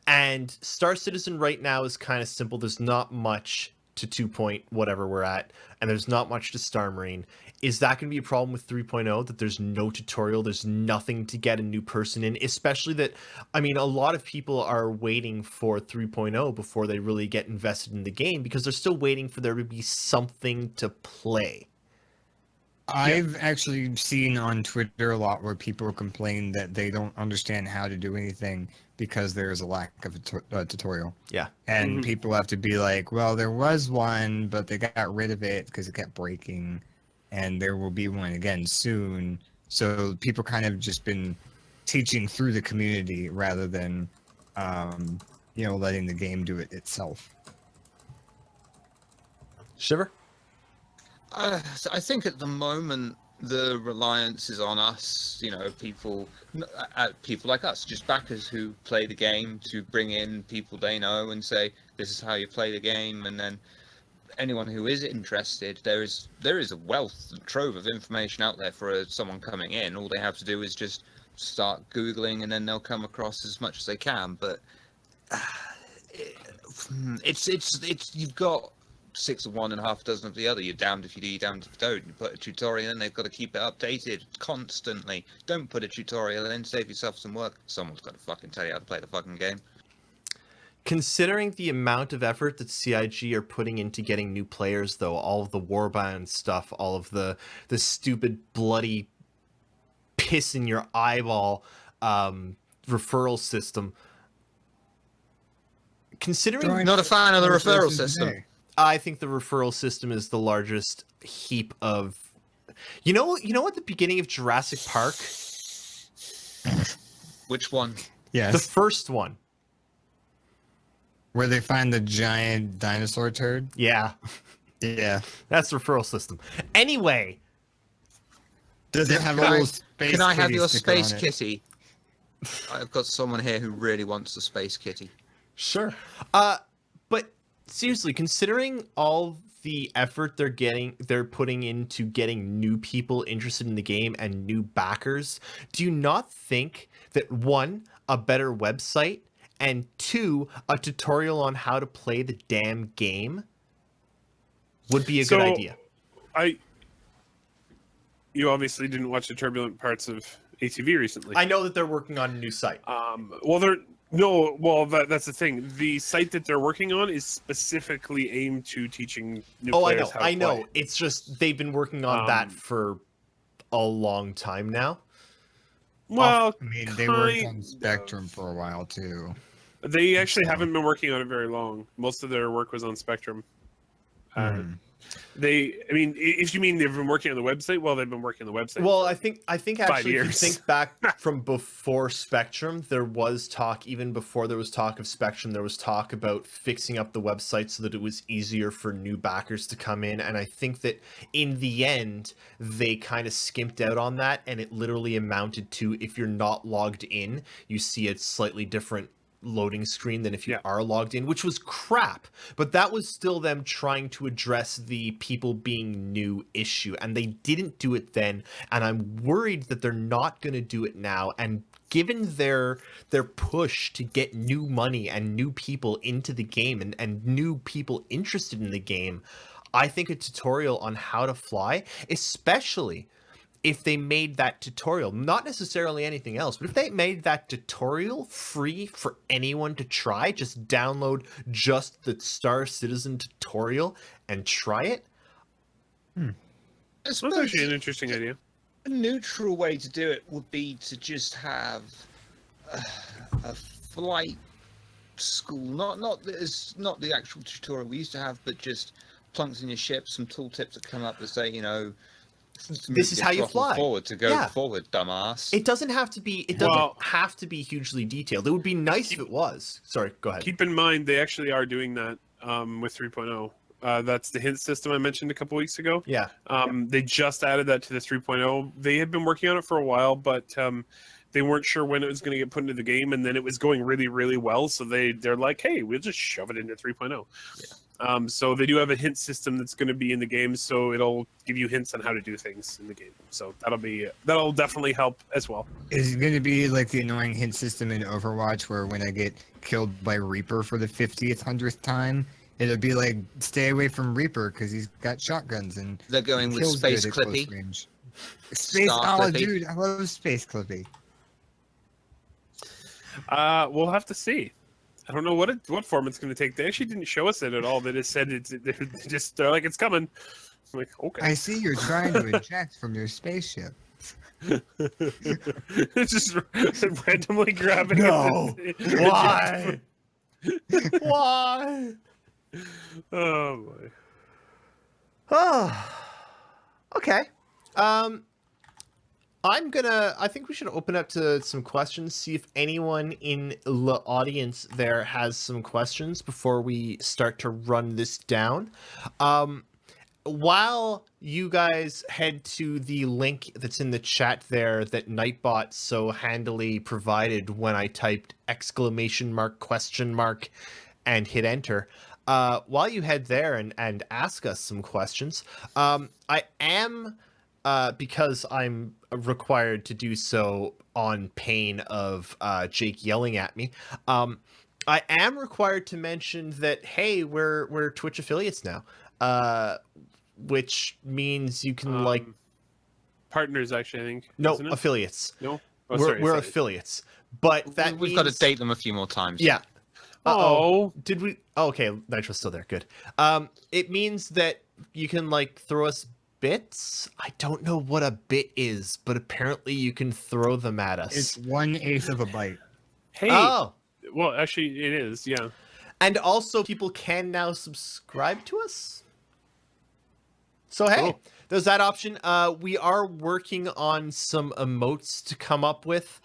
And Star Citizen right now is kind of simple. There's not much to 2 point whatever we're at, and there's not much to Star Marine. Is that going to be a problem with 3.0, that there's no tutorial, there's nothing to get a new person in? Especially that, I mean, a lot of people are waiting for 3.0 before they really get invested in the game because they're still waiting for there to be something to play. I've actually seen on Twitter a lot where people complain that they don't understand how to do anything because there is a lack of a tutorial. Yeah. And people have to be like, well, there was one, but they got rid of it because it kept breaking, and there will be one again soon. So people kind of just been teaching through the community rather than, letting the game do it itself. Shiver? I think at the moment the reliance is on us, people like us, just backers who play the game, to bring in people they know and say, this is how you play the game. And then anyone who is interested, there is a wealth and trove of information out there for someone coming in. All they have to do is just start Googling, and then they'll come across as much as they can. But it's you've got 6 of one and half a dozen of the other. You're damned if you do, you're damned if you don't. You put a tutorial in, they've got to keep it updated constantly. Don't put a tutorial in, save yourself some work. Someone's got to fucking tell you how to play the fucking game. Considering the amount of effort that CIG are putting into getting new players, though, all of the Warband stuff, all of the stupid, bloody, piss in your eyeball referral system. Considering Not a fan of the referral system. Today. I think the referral system is the largest heap of... You know at the beginning of Jurassic Park? Which one? Yes. The first one. Where they find the giant dinosaur turd. Yeah. Yeah. That's the referral system. Anyway. Does it have a Can little space Can I have kitty your sticker space on it? kitty? I've got someone here who really wants the space kitty. Sure. But seriously, considering all the effort they're putting into getting new people interested in the game and new backers, do you not think that 1, a better website, and 2, a tutorial on how to play the damn game would be a good idea? You obviously didn't watch the turbulent parts of ATV recently. I know that they're working on a new site. That's the thing. The site that they're working on is specifically aimed to teaching new players how to I know. play. It's just they've been working on that for a long time now. Well, I mean, they worked on kind Spectrum of. for a while too. They actually haven't been working on it very long. Most of their work was on Spectrum. If you mean they've been working on the website, well, they've been working on the website. Well, I think actually, if you years. think back from before Spectrum, there was talk. Even before there was talk of Spectrum, there was talk about fixing up the website so that it was easier for new backers to come in. And I think that in the end, they kind of skimped out on that, and it literally amounted to, if you're not logged in, you see a slightly different loading screen than if you are logged in, which was crap. But that was still them trying to address the people being new issue, and they didn't do it then, and I'm worried that they're not going to do it now. And given their push to get new money and new people into the game and new people interested in the game, I think a tutorial on how to fly, especially if they made that tutorial, not necessarily anything else, but if they made that tutorial free for anyone to try, just download just the Star Citizen tutorial and try it. That's actually an interesting idea. A neutral way to do it would be to just have a flight school, not the actual tutorial we used to have, but just plunks in your ship, some tooltips that come up that say, This is how you fly. Forward to go forward, dumbass. It doesn't have to be. It doesn't have to be hugely detailed. It would be nice if it was. Sorry, go ahead. Keep in mind, they actually are doing that with 3.0. That's the hint system I mentioned a couple weeks ago. Yeah. They just added that to the 3.0. They had been working on it for a while, but they weren't sure when it was going to get put into the game, and then it was going really, really well. So they're like, hey, we'll just shove it into 3.0. Yeah. So they do have a hint system that's going to be in the game, so it'll give you hints on how to do things in the game. So that'll definitely help as well. Is it going to be like the annoying hint system in Overwatch where when I get killed by Reaper for the 50th, 100th time, it'll be like, stay away from Reaper because he's got shotguns and they're going with kills Space good at close Clippy. range. Space, Star Clippy. dude, I love Space Clippy. We'll have to see. I don't know what form it's going to take. They actually didn't show us it at all. They just said they're like, it's coming. I'm like, okay. I see you're trying to eject from your spaceship. It's just randomly grabbing it. Why? Why? Oh boy. Oh. Okay. I think we should open up to some questions, see if anyone in the audience there has some questions before we start to run this down. While you guys head to the link that's in the chat there that Nightbot so handily provided when I typed ! And hit enter, while you head there and ask us some questions, I am because I'm required to do so on pain of Jake yelling at me. I am required to mention that, hey, we're Twitch affiliates now, which means you can partners, actually, I think. no isn't it? affiliates. No. Oh, we're sorry, we're sorry. affiliates, but that We've means got to date them a few more times. yeah. Oh. Did we? Oh, okay, Nitro's still there. Good. It means that you can like throw us bits. I don't know what a bit is, but apparently you can throw them at us. It's 1/8 of a byte. Hey. Oh, Well, actually, it is. Yeah. and also people can now subscribe to us. So hey, Cool. there's that option. We are working on some emotes to come up with.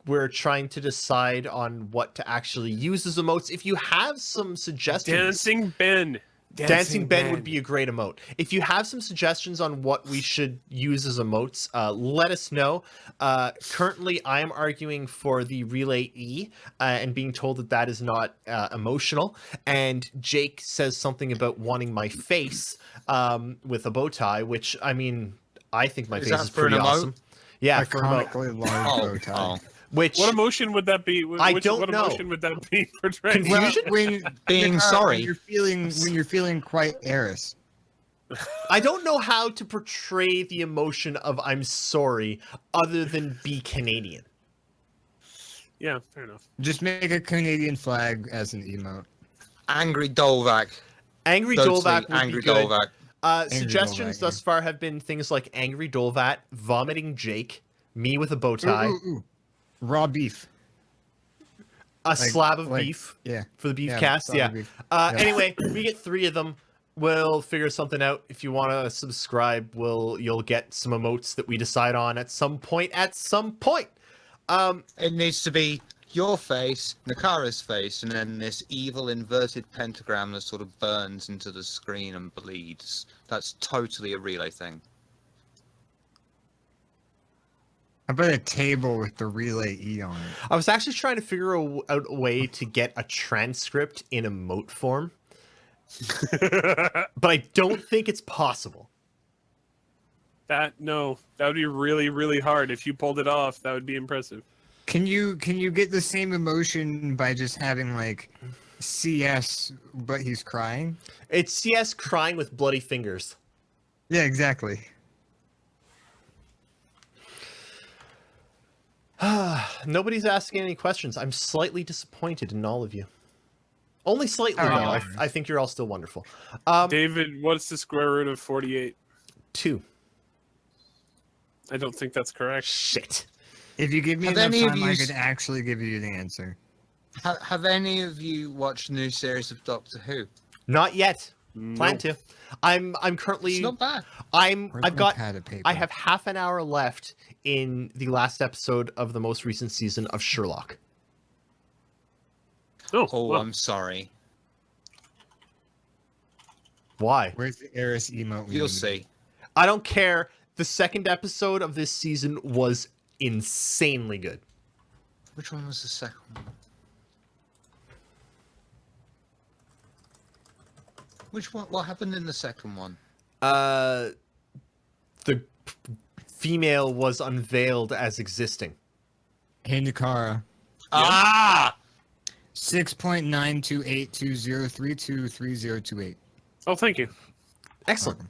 We're trying to decide on what to actually use as emotes. If you have some suggestions, Dancing Ben. Dancing Ben would be a great emote. If you have some suggestions on what we should use as emotes, let us know. Currently, I am arguing for the Relay E and being told that that is not emotional. And Jake says something about wanting my face with a bow tie, which, I mean, I think my Is face that is for an pretty emote? awesome. Yeah, A for emote. comically large bow tie. Which, What emotion would that be? I don't what know. emotion would that be portraying? Confusion? when Being Nehkara, sorry. when you're feeling quite Erris. I don't know how to portray the emotion of I'm sorry other than be Canadian. Yeah, fair enough. Just make a Canadian flag as an emote. Angry Dolvac. Angry Totally Dolvac would Angry be good. Dolvac. Suggestions Dolvac, thus far have been things like Angry Dolvat, vomiting Jake, me with a bow tie, Ooh. Raw beef. a slab of like- beef Yeah. for the beef Yeah, cast. slab Yeah. of beef. Anyway, we get 3 of them. We'll figure something out. If you want to subscribe, you'll get some emotes that we decide on at some point. It needs to be your face, Nehkara's face, and then this evil inverted pentagram that sort of burns into the screen and bleeds. That's totally a Relay thing. How about a table with the Relay E on it? I was actually trying to figure out a way to get a transcript in emote form, but I don't think it's possible. That would be really, really hard. If you pulled it off, that would be impressive. Can you get the same emotion by just having like CS, but he's crying? It's CS crying with bloody fingers. Yeah, exactly. Nobody's asking any questions. I'm slightly disappointed in all of you. Only slightly, Oh, though. yeah. I think you're all still wonderful. David, what's the square root of 48? 2. I don't think that's correct. Shit. If you give me Have enough any of time, you I s- could actually give you the answer. Have any of you watched the new series of Doctor Who? Not yet. Plan Nope. to. I'm currently. It's not bad. Where's I've my got. pad of paper? I have half an hour left in the last episode of the most recent season of Sherlock. Oh, Oh, well, I'm sorry. Why? Where's the Erris emote? we You'll need? see. I don't care. The second episode of this season was insanely good. Which one was the second one? Which one? What happened in the second one? The female was unveiled as existing. Hey, Nehkara. Ah! 6.928203233028. oh, thank you. Excellent.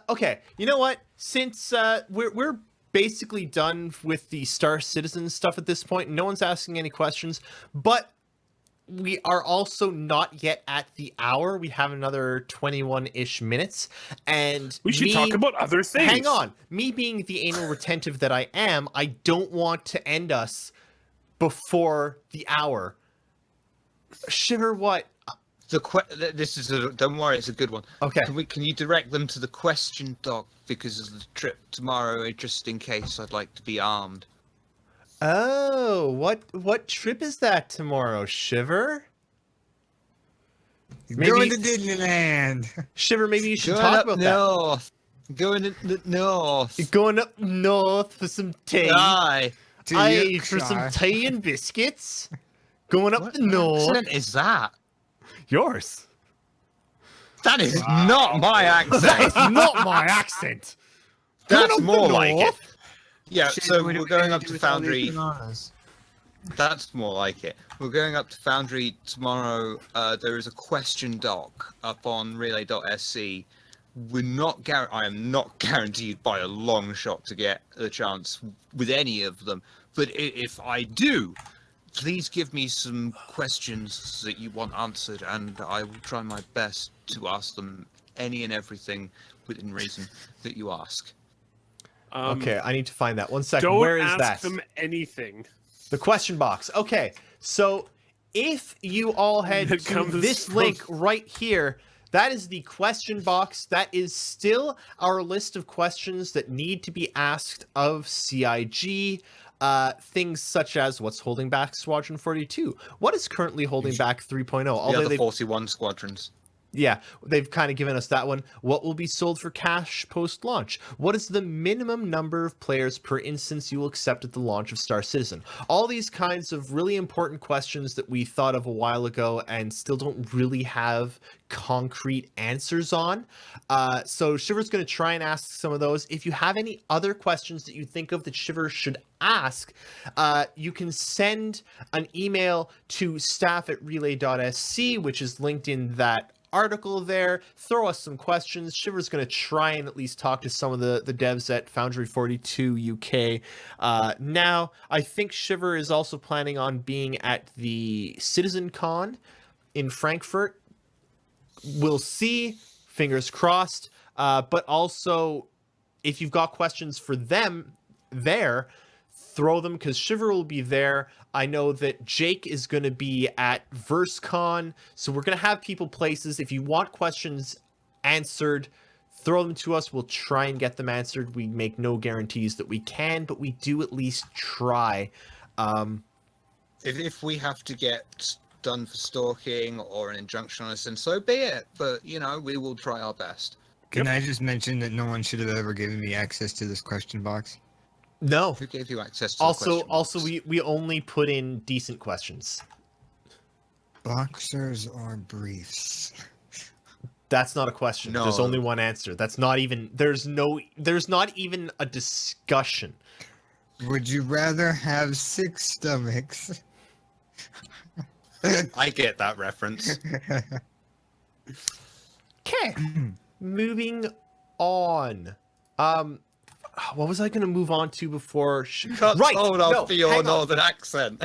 Okay. You know what? Since we're basically done with the Star Citizen stuff at this point, no one's asking any questions, but we are also not yet at the hour. We have another 21-ish minutes, and We should talk about other things. Hang on. Me being the anal retentive that I am, I don't want to end us before the hour. Shiver, what? This is don't worry, it's a good one. Okay. Can you direct them to the question doc because of the trip tomorrow, just in case I'd like to be armed. Oh, what trip is that tomorrow, Shiver? Going to Disneyland. Shiver, maybe you should Going talk up about north. Going to the north. that. Going up north for some tea. Aye. To Aye, for some Yorkshire. tea and biscuits. Going up What the north. accent is that? Yours. That is not my accent. That's not my accent. That's Coming up more the like it. north. Yeah, Shit, so what are we're we going gonna up do to with all these Foundry. bananas? That's more like it. We're going up to Foundry tomorrow. There is a question doc up on relay.sc. I am not guaranteed by a long shot to get a chance with any of them. But if I do, please give me some questions that you want answered, and I will try my best to ask them any and everything within reason that you ask. Okay, I need to find that. One second. Don't Where is ask that? them anything. The question box. Okay, so if you all head It to comes this from- link right here, that is the question box. That is still our list of questions that need to be asked of CIG. Things such as what's holding back Squadron 42? What is currently holding back 3.0? The Although other they've 41 squadrons. Yeah, they've kind of given us that one. What will be sold for cash post-launch? What is the minimum number of players per instance you will accept at the launch of Star Citizen? All these kinds of really important questions that we thought of a while ago and still don't really have concrete answers on. So Shiver's going to try and ask some of those. If you have any other questions that you think of that Shiver should ask, you can send an email to staff@relay.sc, which is linked in that article there. Throw us some questions. Shiver's going to try and at least talk to some of the devs at Foundry 42 UK. Now, I think Shiver is also planning on being at the Citizen Con in Frankfurt. We'll see. Fingers crossed. But also, if you've got questions for them there, throw them, because Shiver will be there. I know that Jake is going to be at VerseCon, so we're going to have people places. If you want questions answered, throw them to us. We'll try and get them answered. We make no guarantees that we can, but we do at least try. If we have to get done for stalking or an injunction on us, then so be it. But, we will try our best. Can I just mention that no one should have ever given me access to this question box? No. Who gave you access to the question Also, box? we only put in decent questions. Boxers or briefs? That's not a question. No. There's only one answer. There's not even a discussion. Would you rather have 6 stomachs? I get that reference. Okay. Moving on. What was I going to move on to before? Right. Hold no, off for your hang on. northern accent.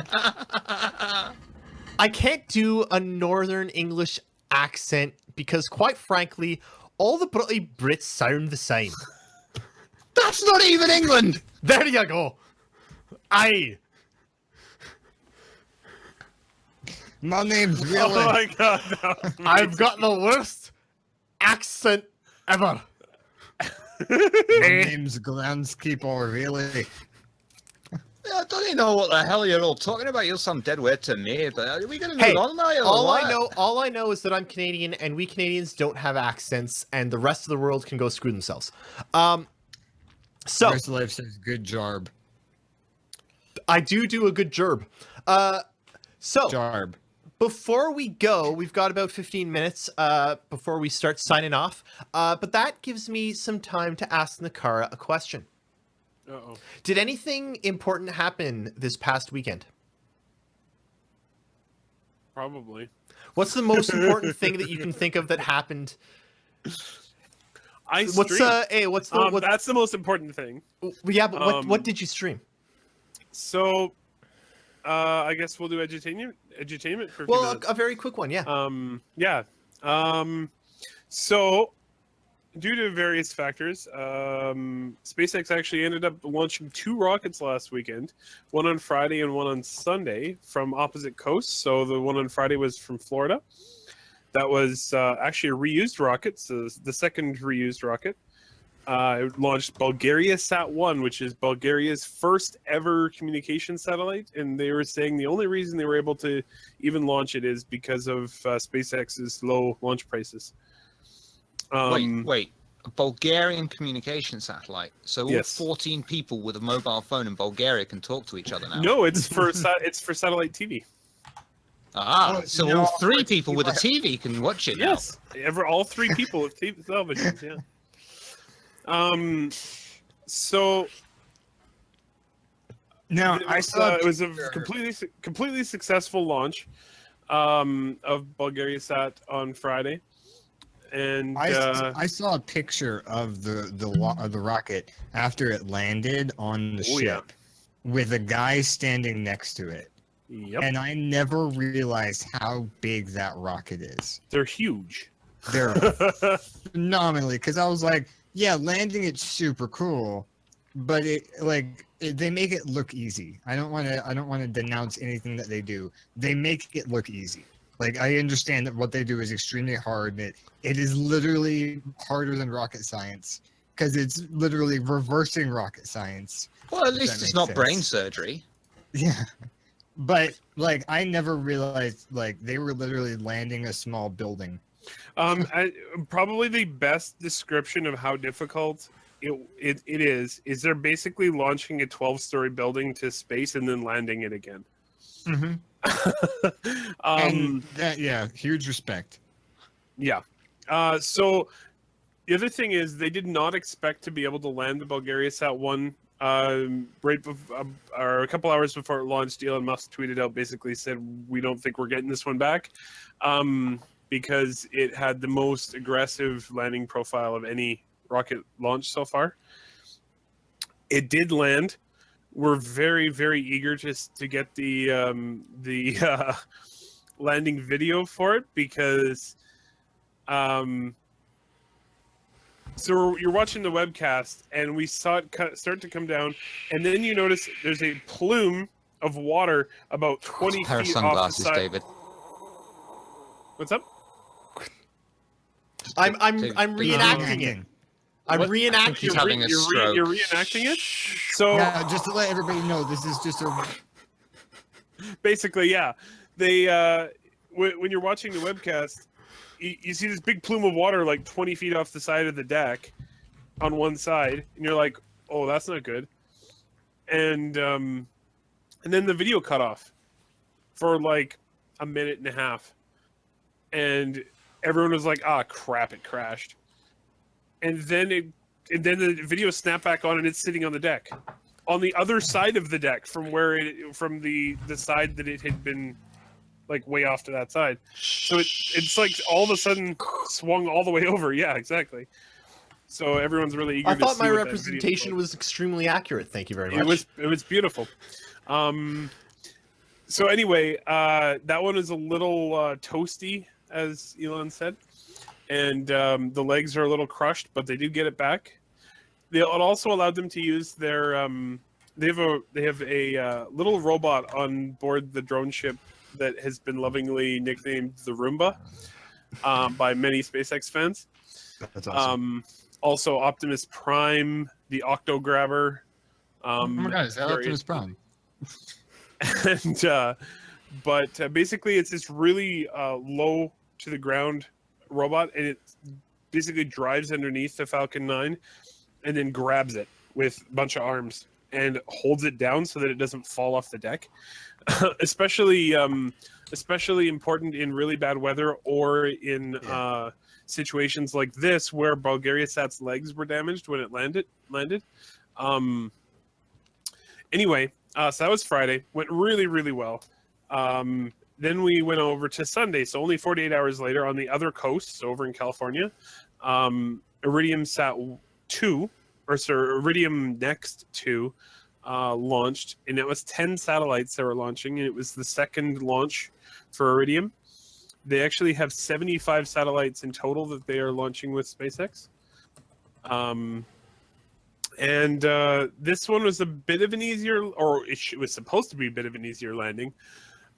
I can't do a northern English accent because, quite frankly, all the bloody Brits sound the same. That's not even England. There you go. Aye. My name's Oh really... my god, no. I've got the worst accent ever. My name's groundskeeper, really. I don't even know what the hell you're all talking about. You sound dead weird to me. But are we going to move Hey, on now? or all what? I know is that I'm Canadian, and we Canadians don't have accents, and the rest of the world can go screw themselves. So First Life says good jarb. I do a good job. So Jarb. before we go, we've got about 15 minutes before we start signing off. But that gives me some time to ask Nehkara a question. Uh-oh. Did anything important happen this past weekend? Probably. What's the most important thing that you can think of that happened? I What's streamed. what's the That's the most important thing. yeah, but what um, did you stream? So, I guess we'll do edutainment for a few Well, minutes. a very quick one, yeah. Yeah. So, due to various factors, SpaceX actually ended up launching 2 rockets last weekend, one on Friday and one on Sunday from opposite coasts. So the one on Friday was from Florida. That was actually a reused rocket, so the second reused rocket. It launched Bulgaria Sat-1, which is Bulgaria's first ever communication satellite, and they were saying the only reason they were able to even launch it is because of SpaceX's low launch prices. Wait. A Bulgarian communication satellite. So all Yes. 14 people with a mobile phone in Bulgaria can talk to each other now. No, it's for it's for satellite TV. Ah, Oh, so no, all three four people with a people. TV can watch it now. Yes, all three people with televisions. Yeah. So No, I saw. it was a picture- completely successful launch of Bulgaria Sat on Friday, and I saw a picture of the rocket after it landed on the Oh, yeah. ship, with a guy standing next to it, yep, and I never realized how big that rocket is. they're huge. They're phenomenally, because I was like, yeah, landing it's super cool, but they make it look easy. I don't want to denounce anything that they do. They make it look easy. Like, I understand that what they do is extremely hard. It is literally harder than rocket science, because it's literally reversing rocket science. Well, at If least that it's makes not brain sense. surgery. Yeah, but like I never realized like they were literally landing a small building. Probably the best description of how difficult it is they're basically launching a 12-story building to space and then landing it again. Mm-hmm. And that, yeah, huge respect. Yeah. So the other thing is they did not expect to be able to land the Bulgaria Sat 1 or a couple hours before it launched. Elon Musk tweeted out, basically said, we don't think we're getting this one back because it had the most aggressive landing profile of any rocket launch so far. It did land. We're very, very eager to get the landing video for it because so you're watching the webcast and we saw it start to come down, and then you notice there's a plume of water about 20 Pair of feet off the sunglasses, side. David. What's up? I'm David, reenacting it. I'm What? reenacting He's it. having a stroke. You're reenacting it. So Yeah, just to let everybody know, this is just a. basically, yeah, they when you're watching the webcast, you see this big plume of water like 20 feet off the side of the deck on one side, and you're like, oh, that's not good. And then the video cut off for like a minute and a half, and everyone was like, ah, crap, it crashed. And then the video snapped back on, and it's sitting on the deck, on the other side of the deck from the side that it had been, like way off to that side. So it's like all of a sudden swung all the way over. Yeah, exactly. So everyone's really eager. I to thought see my what that video representation was. was extremely accurate. Thank you very much. It was beautiful. So anyway, that one is a little toasty, as Elon said, and the legs are a little crushed, but they do get it back. It also allowed them to use their they have a little robot on board the drone ship that has been lovingly nicknamed the Roomba by many SpaceX fans. That's awesome. Also, Optimus Prime, the Octo Grabber. Oh my god, is that very- Optimus Prime? And but basically, it's this really low to the ground robot, and it basically drives underneath the Falcon 9 and then grabs it with a bunch of arms and holds it down so that it doesn't fall off the deck. especially important in really bad weather or in situations like this where Bulgaria Sat's legs were damaged when it landed. Anyway, so that was Friday. Went really, really well. Then we went over to Sunday, so only 48 hours later on the other coast, so over in California, Iridium Sat 2, Iridium Next 2, launched, and it was 10 satellites that were launching, and it was the second launch for Iridium. They actually have 75 satellites in total that they are launching with SpaceX. And this one was a bit of an easier, or it was supposed to be a bit of an easier landing.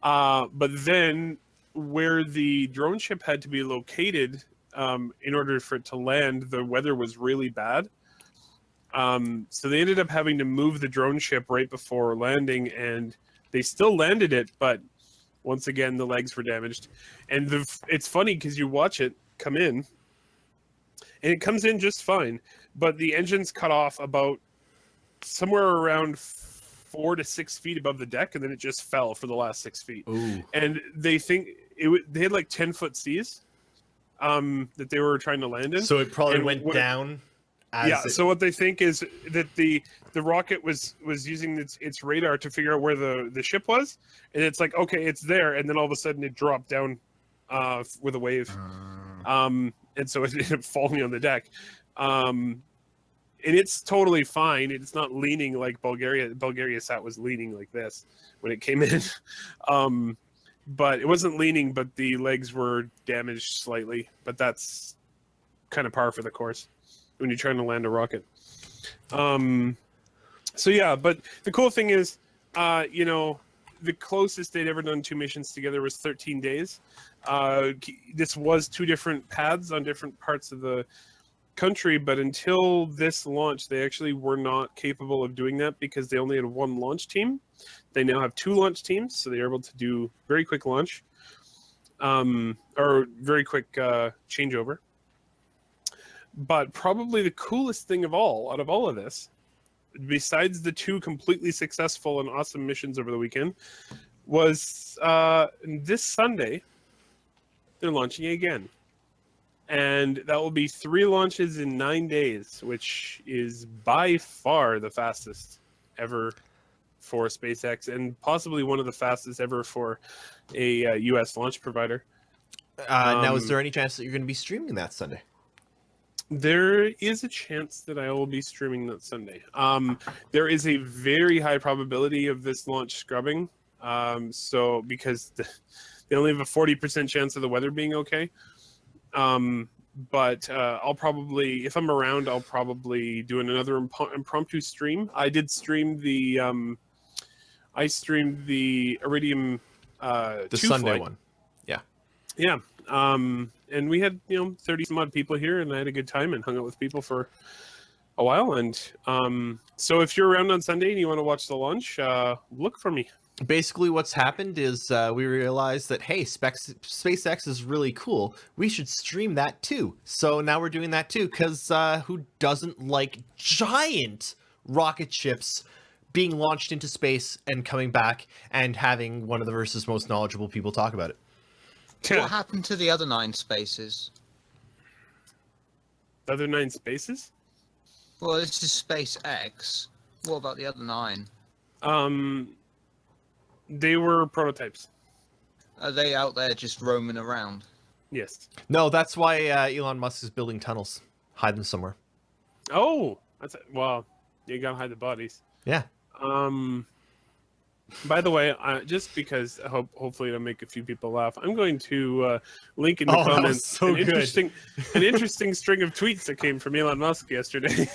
But then where the drone ship had to be located in order for it to land, the weather was really bad. So they ended up having to move the drone ship right before landing, and they still landed it, but once again, the legs were damaged. And it's funny because you watch it come in, and it comes in just fine, but the engine's cut off about somewhere around 4 to 6 feet above the deck, and then it just fell for the last 6 feet. Ooh. And they think they had like 10-foot seas that they were trying to land in. So it probably And went down. So what they think is that the rocket was using its radar to figure out where the ship was, and it's like, okay, it's there, and then all of a sudden it dropped down with a wave, and so it ended up falling on the deck, and it's totally fine. It's not leaning like Bulgaria sat was leaning like this when it came in, but it wasn't leaning, but the legs were damaged slightly, but that's kind of par for the course when you're trying to land a rocket. So yeah, but the cool thing is, the closest they'd ever done 2 missions together was 13 days. This was 2 different paths on different parts of the country, but until this launch, they actually were not capable of doing that because they only had 1 launch team. They now have 2 launch teams, so they're able to do very quick launch, or very quick changeover. But probably the coolest thing out of all of this, besides the 2 completely successful and awesome missions over the weekend, was this Sunday, they're launching again. And that will be 3 launches in 9 days, which is by far the fastest ever for SpaceX, and possibly one of the fastest ever for a U.S. launch provider. Now, is there any chance that you're going to be streaming that Sunday? There is a chance that I will be streaming that Sunday. There is a very high probability of this launch scrubbing. So because they only have a 40% chance of the weather being okay. But I'll probably, if I'm around, I'll probably do another impromptu stream. I did stream the Iridium The 2 Sunday flight. one. Yeah. And we had 30 some odd people here, and I had a good time and hung out with people for a while. And so if you're around on Sunday and you want to watch the launch, look for me. Basically, what's happened is we realized that, hey, SpaceX is really cool. We should stream that too. So now we're doing that too, because who doesn't like giant rocket ships being launched into space and coming back and having one of the Verse's most knowledgeable people talk about it? What happened to the other 9 spaces? The other 9 spaces? Well, this is SpaceX. What about the other 9? They were prototypes. Are they out there just roaming around? Yes. No, that's why Elon Musk is building tunnels. Hide them somewhere. Oh, well, you gotta hide the bodies. Yeah. By the way, just because hopefully it'll make a few people laugh, I'm going to link in the that was comments so an good. interesting string of tweets that came from Elon Musk yesterday.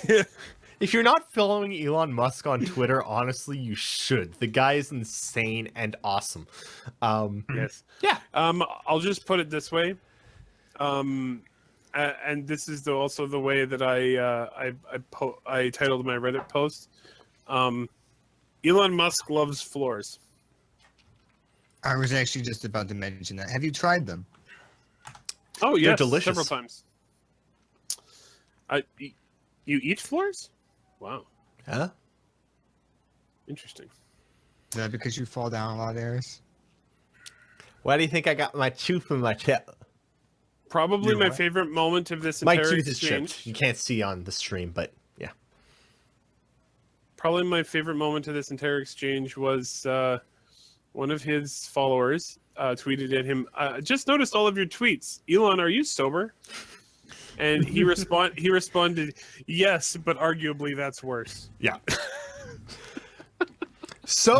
If you're not following Elon Musk on Twitter, honestly, you should. The guy is insane and awesome. Yes. Yeah. I'll just put it this way. And this is also the way that I titled my Reddit post. Elon Musk loves floors. I was actually just about to mention that. Have you tried them? Oh yes, delicious. several times. You eat floors? Wow, Huh? interesting. Is that because you fall down a lot, Erris? Why do you think I got my tooth in my chip? Probably Your my what? favorite moment of this My entire tooth is exchange. chipped. You can't see on the stream, but yeah. Probably my favorite moment of this entire exchange was one of his followers tweeted at him, just noticed all of your tweets. Elon, are you sober? And he responded, yes, but arguably that's worse. Yeah. So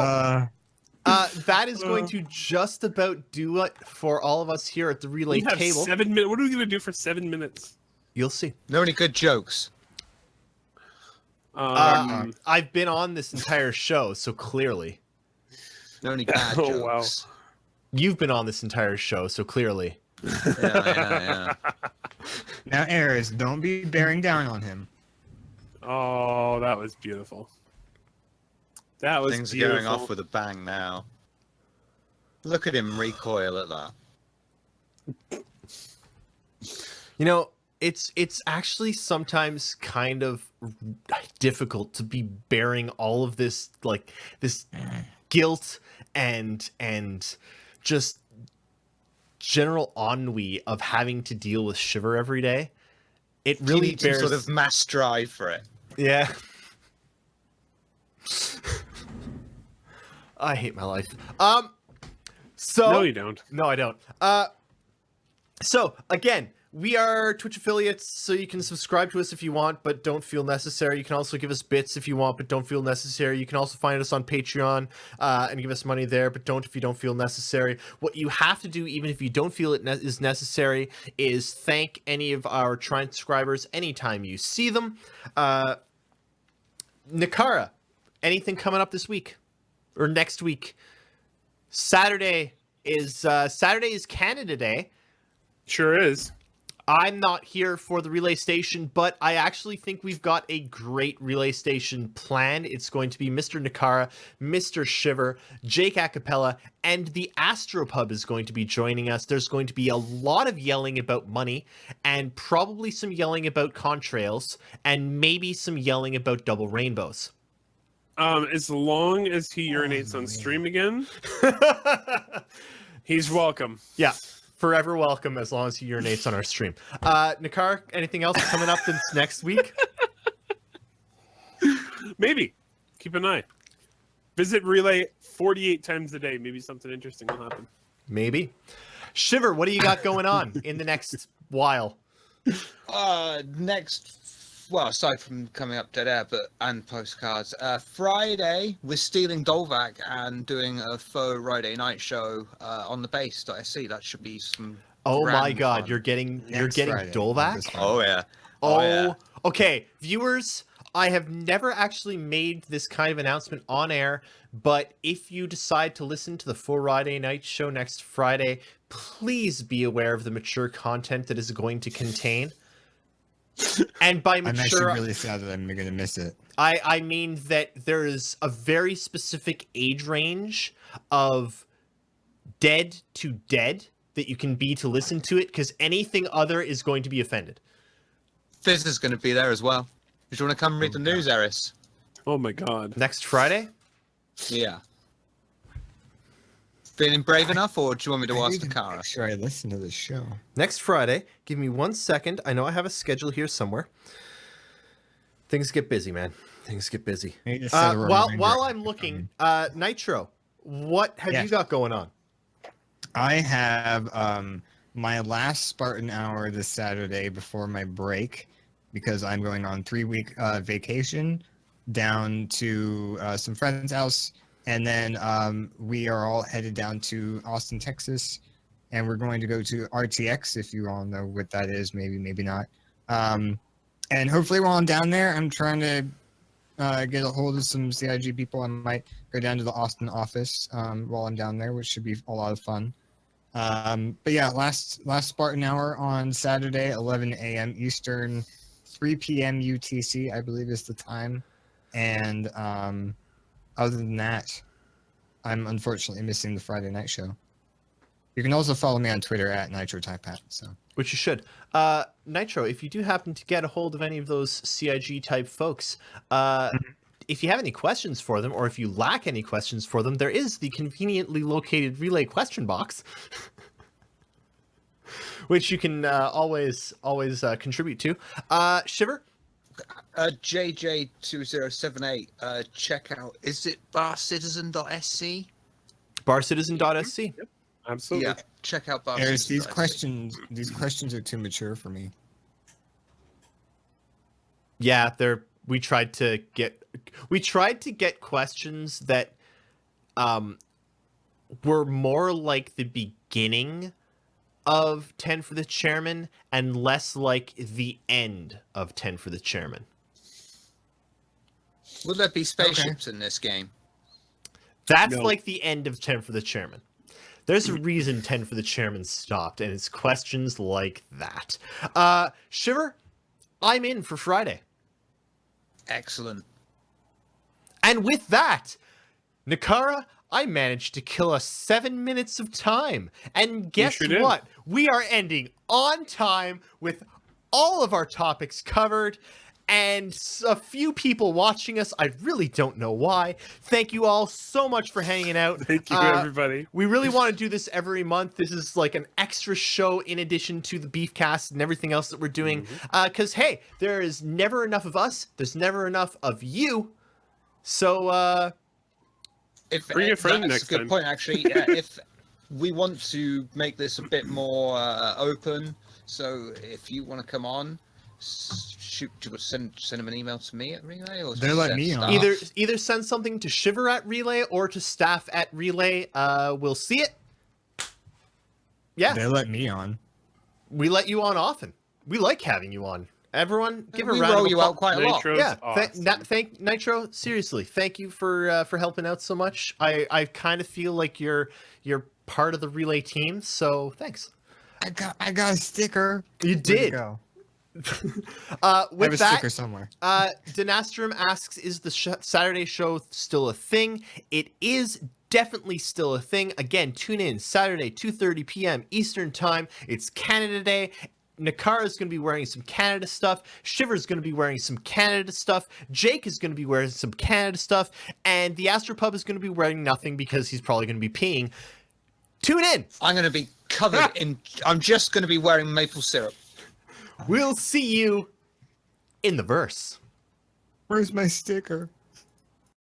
that is going to just about do it for all of us here at the Relay We have Table. 7 minutes. What are we going to do for 7 minutes? You'll see. No any good jokes? I've been on this entire show, so clearly. No any bad Oh, wow. jokes? You've been on this entire show, so clearly. Yeah. Now, Erris, don't be bearing down on him. Oh, that was beautiful. That was Things beautiful. are going off with a bang now. Look at him recoil at that. You know, it's actually sometimes kind of difficult to be bearing all of this this guilt and just general ennui of having to deal with Shiver every day. It You really need some bears sort of mass drive for it. yeah. I hate my life. So No, you don't. No, I don't. So again, we are Twitch affiliates, so you can subscribe to us if you want, but don't feel necessary. You can also give us bits if you want, but don't feel necessary. You can also find us on Patreon and give us money there, but don't if you don't feel necessary. What you have to do, even if you don't feel it is necessary, is thank any of our transcribers anytime you see them. Nehkara, anything coming up this week or next week? Saturday is Canada Day. Sure is. I'm not here for the relay station, but I actually think we've got a great relay station planned. It's going to be Mr. Nehkara, Mr. Shiver, Jake Acapella, and the Astropub is going to be joining us. There's going to be a lot of yelling about money, and probably some yelling about contrails, and maybe some yelling about double rainbows. As long as he urinates on stream again, he's welcome. Yeah. Forever welcome as long as he urinates on our stream. Nehkara, anything else coming up this next week? Maybe. Keep an eye. Visit Relay 48 times a day. Maybe something interesting will happen. Maybe. Shiver, what do you got going on in the next while? Well, aside from coming up dead air, and postcards, Friday we're stealing Dolvac and doing a faux Friday night show on the base.sc. That should be some. Oh my grand God, fun. you're getting Friday, Dolvac? this Friday. Oh yeah. Oh, yeah. Okay, viewers, I have never actually made this kind of announcement on air, but if you decide to listen to the Full Friday Night Show next Friday, please be aware of the mature content that is going to contain. And by I'm actually mature, really sad that I'm gonna miss it. I mean that there is a very specific age range of dead to dead that you can be to listen to it, because anything other is going to be offended. Fizz is going to be there as well. Do you want to come read the news, Erris? Oh my God. Next Friday? Yeah. Feeling brave enough, or do you want me to I ask need to Nehkara? make sure I listen to the show. Next Friday. Give me 1 second. I know I have a schedule here somewhere. Things get busy, man. Things get busy. I need to set a While reminder. I'm looking, Nitro, what have you Yes. got going on? I have my last Spartan hour this Saturday before my break, because I'm going on 3-week vacation down to some friend's house, and then we are all headed down to Austin, Texas, and we're going to go to RTX, if you all know what that is, maybe not. And hopefully while I'm down there, I'm trying to get a hold of some CIG people. I might go down to the Austin office while I'm down there, which should be a lot of fun. But yeah, last Spartan hour on Saturday, 11 a.m. Eastern, 3 p.m. UTC, I believe is the time. And other than that, I'm unfortunately missing the Friday night show. You can also follow me on Twitter at NitroTypePat. So. Which you should. Nitro, if you do happen to get a hold of any of those CIG type folks, if you have any questions for them, or if you lack any questions for them, there is the conveniently located Relay question box, which you can always contribute to. Shiver? JJ2078, check out, is it barcitizen.sc? Barcitizen.sc. Absolutely. Yeah, check out Erris, barcitizen.sc. these questions are too mature for me. Yeah, we tried to get questions that were more like the beginning of 10 for the Chairman and less like the end of 10 for the Chairman. Will there be spaceships in this game? That's No. like the end of 10 for the Chairman. There's a reason 10 for the Chairman stopped, and it's questions like that. Shiver, I'm in for Friday. Excellent. And with that, Nehkara, I managed to kill us 7 minutes of time. And guess sure did. what? We are ending on time with all of our topics covered. And a few people watching us. I really don't know why. Thank you all so much for hanging out. Thank you, everybody. We really want to do this every month. This is like an extra show in addition to the Beefcast and everything else that we're doing. Because, hey, there is never enough of us. There's never enough of you. So, Bring a friend that's next a good time. point, actually. If we want to make this a bit more open, so if you want to come on, send them an email to me at Relay, or They're letting me on. either send something to Shiver at Relay or to staff at Relay. We'll see it. Yeah, They let me on. we let you on often. We like having you on. Everyone, give a we round roll of you applause. out quite a lot. Nitro's Yeah, awesome. thank Nitro. Seriously, thank you for helping out so much. I kind of feel like you're part of the Relay team, so thanks. I got a sticker. You Where'd it did. go? I have With a that, sticker somewhere. Denastrum asks, is the Saturday show still a thing? It is definitely still a thing. Again, tune in Saturday, 2:30 p.m. Eastern Time. It's Canada Day. Nehkara is going to be wearing some Canada stuff. Shiver is going to be wearing some Canada stuff. Jake is going to be wearing some Canada stuff. And the Astropub is going to be wearing nothing because he's probably going to be peeing. Tune in. I'm going to be covered in. I'm just going to be wearing maple syrup. We'll see you in the verse. Where's my sticker?